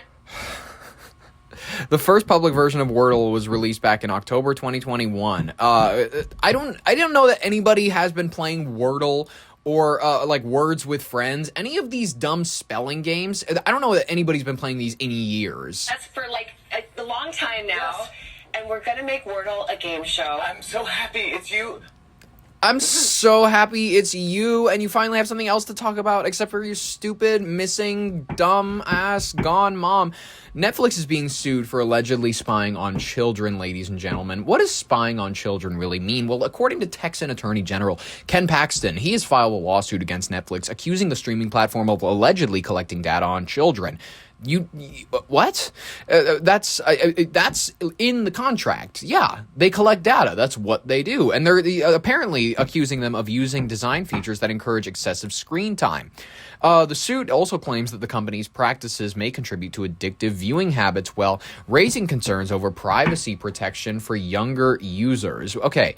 The first public version of Wordle was released back in October 2021. I don't know that anybody has been playing Wordle or like Words with Friends. Any of these dumb spelling games. I don't know that anybody's been playing these in years. That's for like a long time now. Yes. And we're going to make Wordle a game show. I'm so happy it's you. I'm so happy it's you, and you finally have something else to talk about except for your stupid, missing, dumb-ass, gone mom. Netflix is being sued for allegedly spying on children, ladies and gentlemen. What does spying on children really mean? Well, according to Texan Attorney General Ken Paxton, he has filed a lawsuit against Netflix accusing the streaming platform of allegedly collecting data on children. What? That's in the contract. Yeah, they collect data. That's what they do. And they're apparently accusing them of using design features that encourage excessive screen time. The suit also claims that the company's practices may contribute to addictive viewing habits while raising concerns over privacy protection for younger users. Okay.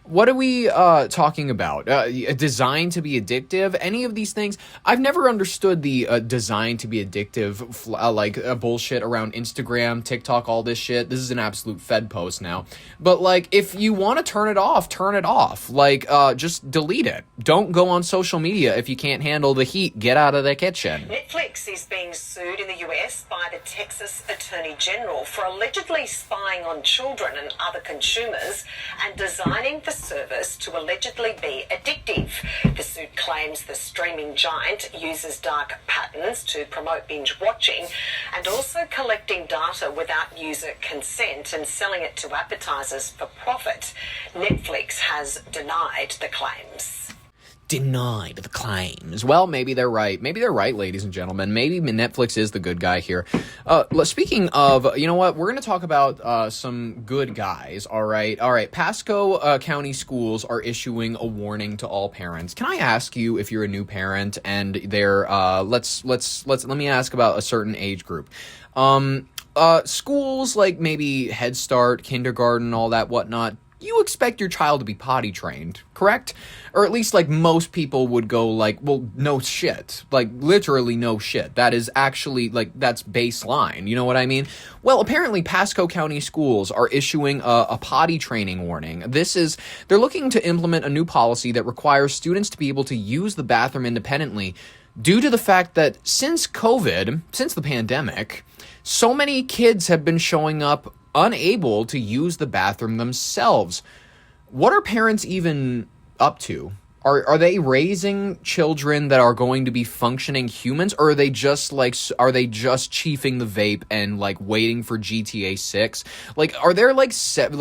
What are we talking about? Designed to be addictive? Any of these things? I've never understood the designed to be addictive bullshit around Instagram, TikTok, all this shit. This is an absolute Fed post now. But like, if you want to turn it off, turn it off. Like, just delete it. Don't go on social media if you can't handle the heat. Get out of the kitchen. Netflix is being sued in the US by the Texas Attorney General for allegedly spying on children and other consumers and designing the service to allegedly be addictive. The suit claims the streaming giant uses dark patterns to promote binge watching and also collecting data without user consent and selling it to advertisers for profit. Netflix has denied the claims. denied the claims. Well, maybe they're right. Maybe they're right, ladies and gentlemen. Maybe Netflix is the good guy here. Speaking of, you know what? We're going to talk about some good guys, all right? All right, Pasco County Schools are issuing a warning to all parents. Can I ask you, if you're a new parent and they're, let me ask about a certain age group. Schools like maybe Head Start, kindergarten, all that whatnot, you expect your child to be potty trained, correct? Or at least like most people would go like, well, no shit. Like literally no shit. That is actually like, that's baseline. You know what I mean? Well, apparently Pasco County Schools are issuing a potty training warning. They're looking to implement a new policy that requires students to be able to use the bathroom independently due to the fact that since the pandemic, so many kids have been showing up unable to use the bathroom themselves. What are parents even up to? Are they raising children that are going to be functioning humans, or are they just chiefing the vape and like waiting for GTA 6? Like, are there like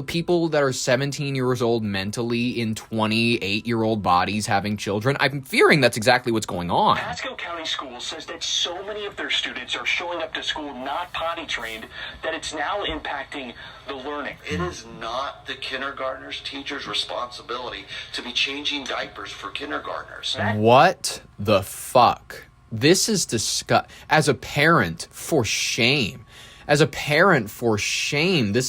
people that are 17 years old mentally in 28-year-old bodies having children? I'm fearing that's exactly what's going on. Pasco County Schools says that so many of their students are showing up to school not potty trained that it's now impacting the learning. It is not the kindergartner's teacher's responsibility to be changing diapers for kindergartners. What the fuck? This is as a parent, for shame. This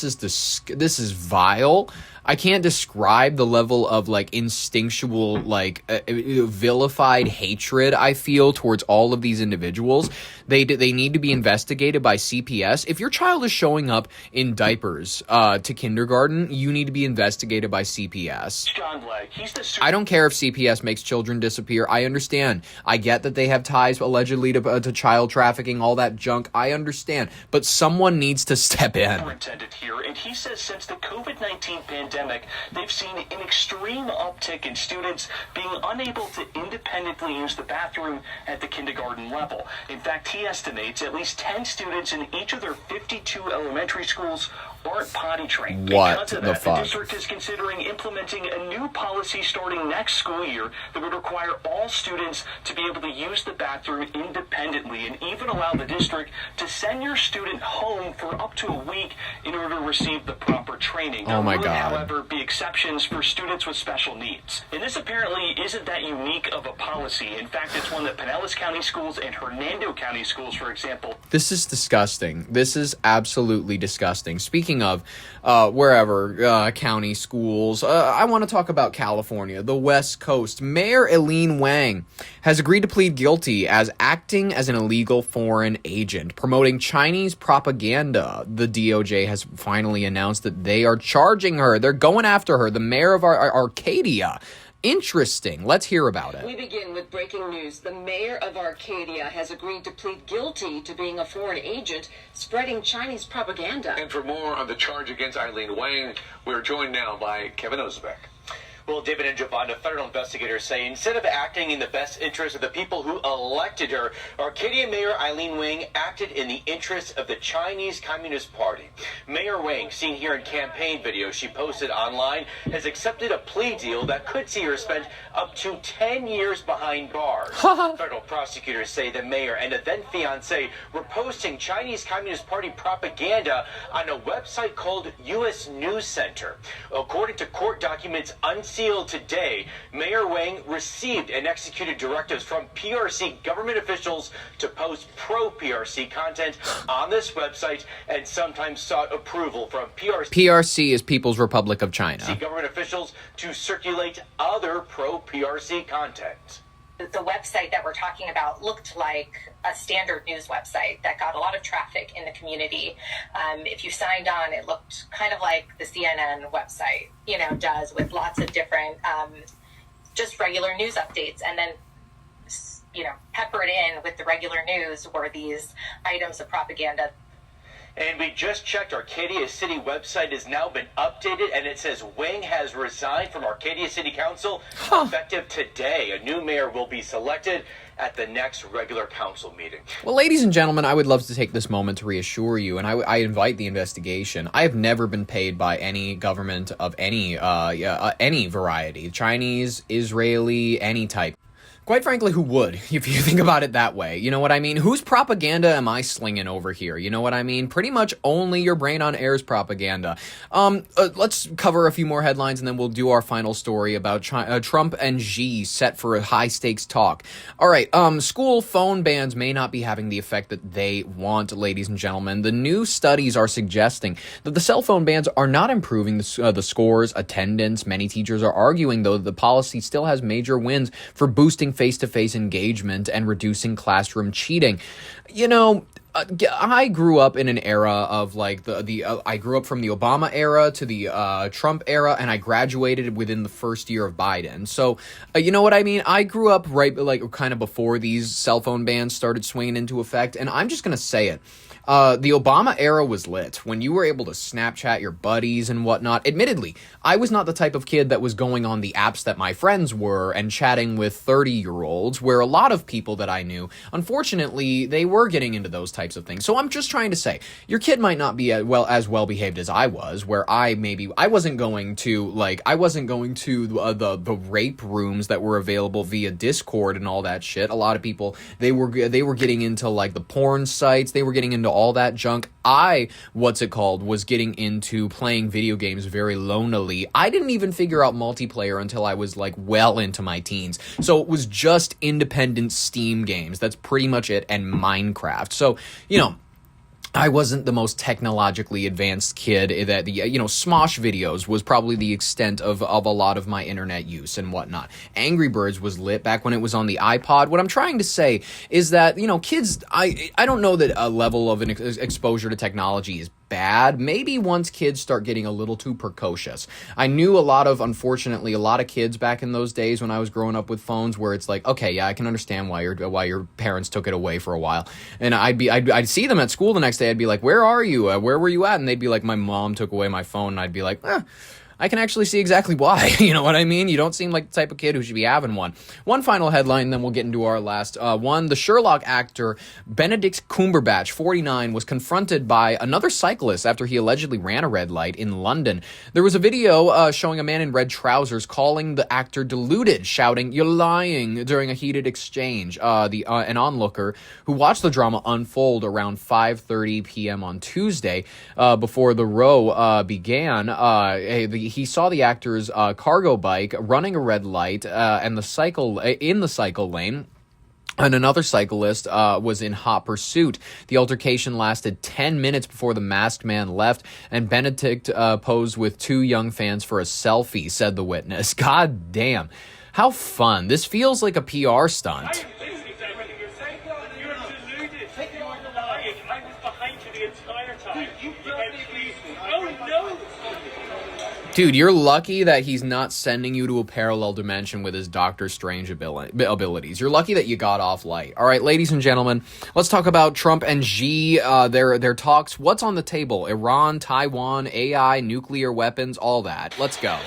is vile. I can't describe the level of like instinctual, like vilified hatred I feel towards all of these individuals. They need to be investigated by CPS. If your child is showing up in diapers to kindergarten, you need to be investigated by CPS. John Legg, I don't care if CPS makes children disappear. I understand. I get that they have ties allegedly to child trafficking, all that junk. I understand. But someone needs to step in. Superintendent here, and he says since the COVID-19 pandemic, they've seen an extreme uptick in students being unable to independently use the bathroom at the kindergarten level. In fact, he estimates at least 10 students in each of their 52 elementary schools aren't potty trained. What because of the that, fuck? The district is considering implementing a new policy starting next school year that would require all students to be able to use the bathroom independently, and even allow the district to send your student home for up to a week in order to receive the proper training. Oh my There would, God. however, be exceptions for students with special needs. And this apparently isn't that unique of a policy. In fact, it's one that Pinellas County Schools and Hernando County Schools, for example. This is disgusting. This is absolutely disgusting. Speaking of county schools, I want to talk about California, the West Coast. Mayor Eileen Wang has agreed to plead guilty as acting as an illegal foreign agent, promoting Chinese propaganda. The DOJ has finally announced that they are charging her. They're going after her, the mayor of Arcadia. Interesting. Let's hear about it. We begin with breaking news. The mayor of Arcadia has agreed to plead guilty to being a foreign agent spreading Chinese propaganda. And for more on the charge against Eileen Wang, we're joined now by Kevin Ozbek. Well, David and Giovanna, federal investigators say instead of acting in the best interest of the people who elected her, Arcadia Mayor Eileen Wang acted in the interest of the Chinese Communist Party. Mayor Wang, seen here in campaign videos she posted online, has accepted a plea deal that could see her spend up to 10 years behind bars. Federal prosecutors say the mayor and a then-fiancé were posting Chinese Communist Party propaganda on a website called U.S. News Center. According to court documents unsealed today, Mayor Wang received and executed directives from PRC government officials to post pro-PRC content on this website and sometimes sought approval from PRC is People's Republic of China. government officials to circulate other pro-PRC content. The website that we're talking about looked like a standard news website that got a lot of traffic in the community. If you signed on, it looked kind of like the CNN website, does, with lots of different just regular news updates. And then, peppered in with the regular news were these items of propaganda. And we just checked, Arcadia City website has now been updated, and it says Wang has resigned from Arcadia City Council effective today. A new mayor will be selected at the next regular council meeting. Well, ladies and gentlemen, I would love to take this moment to reassure you, and I invite the investigation. I have never been paid by any government of any variety, Chinese, Israeli, any type. Quite frankly, who would, if you think about it that way? You know what I mean? Whose propaganda am I slinging over here? You know what I mean? Pretty much only your brain on air's propaganda. Let's cover a few more headlines, and then we'll do our final story about Trump and Xi set for a high-stakes talk. All right, school phone bans may not be having the effect that they want, ladies and gentlemen. The new studies are suggesting that the cell phone bans are not improving the scores, attendance. Many teachers are arguing, though, that the policy still has major wins for boosting face-to-face engagement and reducing classroom cheating. You know, I grew up in an era of like I grew up from the Obama era to the Trump era, and I graduated within the first year of Biden. So, you know what I mean? I grew up right like kind of before these cell phone bans started swinging into effect, and I'm just gonna say it. The Obama era was lit when you were able to Snapchat your buddies and whatnot. Admittedly, I was not the type of kid that was going on the apps that my friends were and chatting with 30-year-olds, where a lot of people that I knew, unfortunately, they were getting into those types of things. So I'm just trying to say, your kid might not be as well behaved as I was, where I wasn't going to the rape rooms that were available via Discord and all that shit. A lot of people, they were getting into like the porn sites, they were getting into all that junk. I was getting into playing video games very lonely. I didn't even figure out multiplayer until I was like well into my teens. So it was just independent Steam games. That's pretty much it, and Minecraft. So, you know, I wasn't the most technologically advanced kid. That Smosh videos was probably the extent of a lot of my internet use and whatnot. Angry Birds was lit back when it was on the iPod. What I'm trying to say is that, you know, kids, I don't know that a level of exposure to technology is bad. Maybe once kids start getting a little too precocious. I knew unfortunately, a lot of kids back in those days when I was growing up with phones where it's like, okay, yeah, I can understand why your parents took it away for a while. And I'd see them at school the next day. I'd be like, where are you? Where were you at? And they'd be like, my mom took away my phone. And I'd be like, I can actually see exactly why. You know what I mean? You don't seem like the type of kid who should be having one. One final headline, then we'll get into our last one. The Sherlock actor Benedict Cumberbatch, 49, was confronted by another cyclist after he allegedly ran a red light in London. There was a video showing a man in red trousers calling the actor deluded, shouting, "You're lying," during a heated exchange. An onlooker who watched the drama unfold around 5:30 p.m. on Tuesday before the row began. He saw the actor's cargo bike running a red light and the cycle lane. And another cyclist was in hot pursuit. The altercation lasted 10 minutes before the masked man left, and Benedict posed with two young fans for a selfie, said the witness. God damn. How fun. This feels like a PR stunt. Dude, you're lucky that he's not sending you to a parallel dimension with his Doctor Strange abilities. You're lucky that you got off light. All right, ladies and gentlemen, let's talk about Trump and Xi, their talks. What's on the table? Iran, Taiwan, AI, nuclear weapons, all that. Let's go.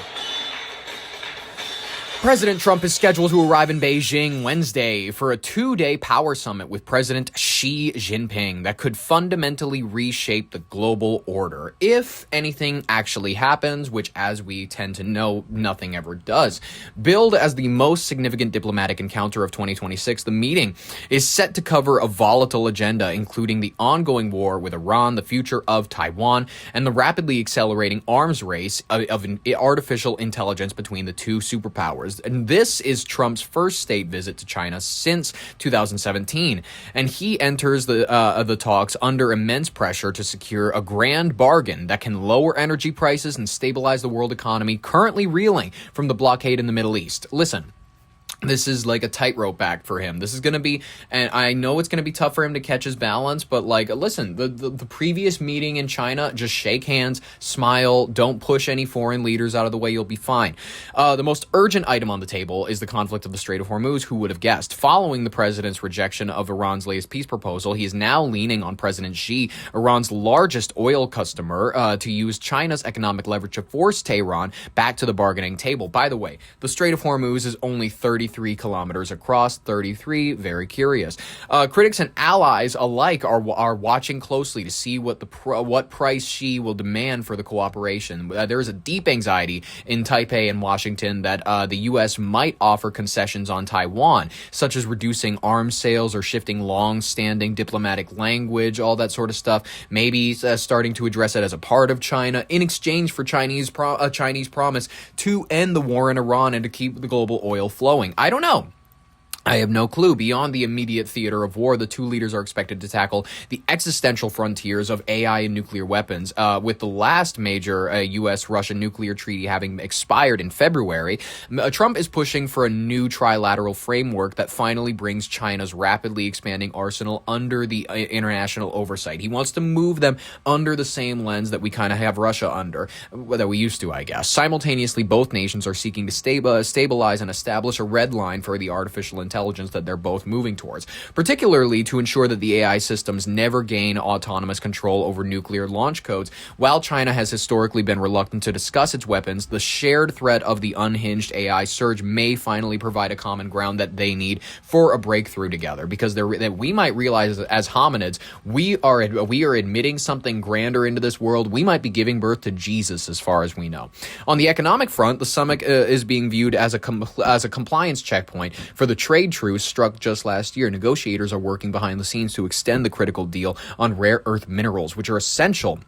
President Trump is scheduled to arrive in Beijing Wednesday for a 2-day power summit with President Xi Jinping that could fundamentally reshape the global order, if anything actually happens, which, as we tend to know, nothing ever does. Billed as the most significant diplomatic encounter of 2026, the meeting is set to cover a volatile agenda, including the ongoing war with Iran, the future of Taiwan, and the rapidly accelerating arms race of artificial intelligence between the two superpowers. And this is Trump's first state visit to China since 2017, and he enters the talks under immense pressure to secure a grand bargain that can lower energy prices and stabilize the world economy currently reeling from the blockade in the Middle East. Listen, This is like a tightrope act for him. This is going to be, and I know it's going to be tough for him to catch his balance, but like, listen, the previous meeting in China, just shake hands, smile, don't push any foreign leaders out of the way, you'll be fine. The most urgent item on the table is the conflict of the Strait of Hormuz. Who would have guessed? Following the president's rejection of Iran's latest peace proposal, he is now leaning on President Xi, Iran's largest oil customer, to use China's economic leverage to force Tehran back to the bargaining table. By the way, the Strait of Hormuz is only 33 kilometers across. 33, very curious. Critics and allies alike are watching closely to see what price Xi will demand for the cooperation. There is a deep anxiety in Taipei and Washington that the U.S. might offer concessions on Taiwan, such as reducing arms sales or shifting long-standing diplomatic language, all that sort of stuff. Maybe starting to address it as a part of China in exchange for Chinese promise to end the war in Iran and to keep the global oil flowing. I don't know. I have no clue. Beyond the immediate theater of war, the two leaders are expected to tackle the existential frontiers of AI and nuclear weapons. With the last major U.S.-Russian nuclear treaty having expired in February, Trump is pushing for a new trilateral framework that finally brings China's rapidly expanding arsenal under the international oversight. He wants to move them under the same lens that we kind of have Russia under, that we used to, I guess. Simultaneously, both nations are seeking to stabilize and establish a red line for the artificial intelligence that they're both moving towards, particularly to ensure that the AI systems never gain autonomous control over nuclear launch codes. While China has historically been reluctant to discuss its weapons, the shared threat of the unhinged AI surge may finally provide a common ground that they need for a breakthrough together, because we might realize as hominids, we are admitting something grander into this world. We might be giving birth to Jesus as far as we know. On the economic front, the summit is being viewed as a compliance checkpoint for the trade truce struck just last year. Negotiators are working behind the scenes to extend the critical deal on rare earth minerals, which are essential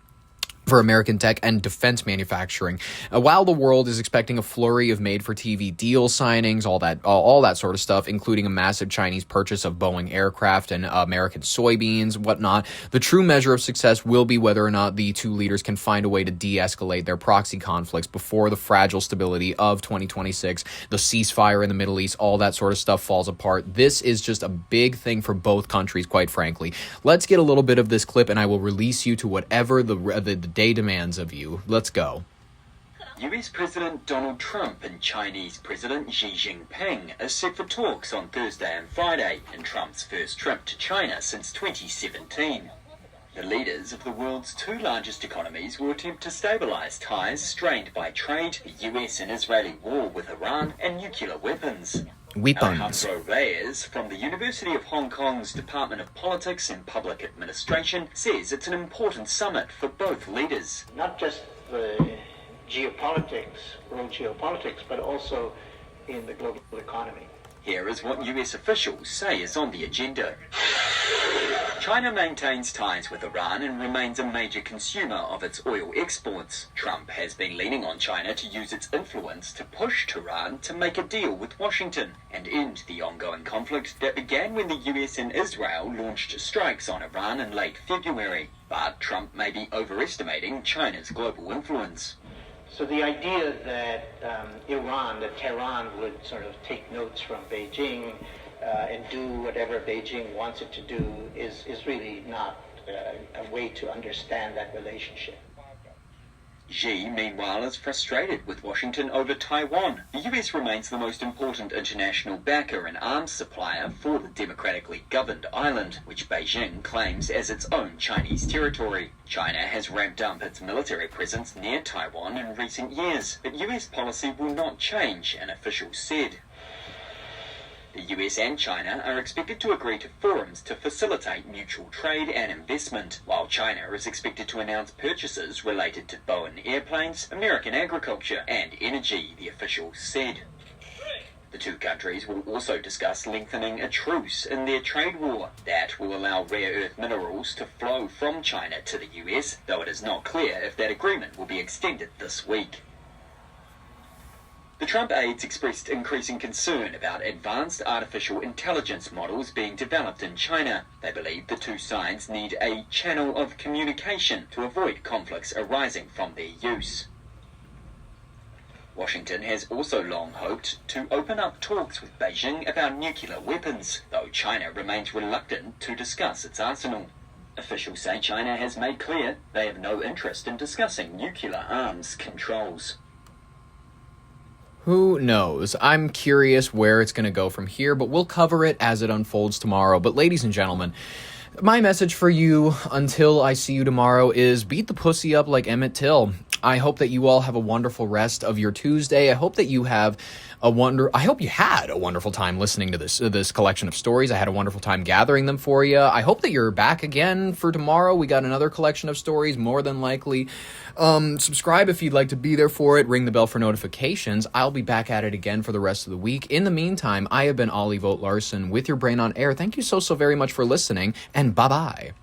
for American tech and defense manufacturing. While the world is expecting a flurry of made-for-TV deal signings, all that sort of stuff, including a massive Chinese purchase of Boeing aircraft and American soybeans, whatnot, the true measure of success will be whether or not the two leaders can find a way to de-escalate their proxy conflicts before the fragile stability of 2026, the ceasefire in the Middle East, all that sort of stuff falls apart. This is just a big thing for both countries, quite frankly. Let's get a little bit of this clip, and I will release you to whatever the day demands of you. Let's go. US President Donald Trump and Chinese President Xi Jinping are set for talks on Thursday and Friday in Trump's first trip to China since 2017. The leaders of the world's two largest economies will attempt to stabilize ties strained by trade, the US and Israeli war with Iran, and nuclear weapons. Alejandro Reyes from the University of Hong Kong's Department of Politics and Public Administration says it's an important summit for both leaders. Not just the world geopolitics, but also in the global economy. Here is what US officials say is on the agenda. China maintains ties with Iran and remains a major consumer of its oil exports. Trump has been leaning on China to use its influence to push Tehran to make a deal with Washington and end the ongoing conflict that began when the US and Israel launched strikes on Iran in late February. But Trump may be overestimating China's global influence. So the idea that Tehran would sort of take notes from Beijing and do whatever Beijing wants it to do is really not a way to understand that relationship. Xi, meanwhile, is frustrated with Washington over Taiwan. The US remains the most important international backer and arms supplier for the democratically governed island, which Beijing claims as its own Chinese territory. China has ramped up its military presence near Taiwan in recent years, but US policy will not change, an official said. The US and China are expected to agree to forums to facilitate mutual trade and investment, while China is expected to announce purchases related to Boeing airplanes, American agriculture, and energy, the officials said. The two countries will also discuss lengthening a truce in their trade war that will allow rare earth minerals to flow from China to the US, though it is not clear if that agreement will be extended this week. The Trump aides expressed increasing concern about advanced artificial intelligence models being developed in China. They believe the two sides need a channel of communication to avoid conflicts arising from their use. Washington has also long hoped to open up talks with Beijing about nuclear weapons, though China remains reluctant to discuss its arsenal. Officials say China has made clear they have no interest in discussing nuclear arms controls. Who knows? I'm curious where it's going to go from here, but we'll cover it as it unfolds tomorrow. But ladies and gentlemen, my message for you until I see you tomorrow is beat the pussy up like Emmett Till. I hope that you all have a wonderful rest of your Tuesday. I hope that you have I hope you had a wonderful time listening to this collection of stories. I had a wonderful time gathering them for you. I hope that you're back again for tomorrow. We got another collection of stories, more than likely. Subscribe if you'd like to be there for it. Ring the bell for notifications. I'll be back at it again for the rest of the week. In the meantime, I have been Ollie Vogt Larson with your Brain on Air. Thank you so very much for listening, and bye-bye.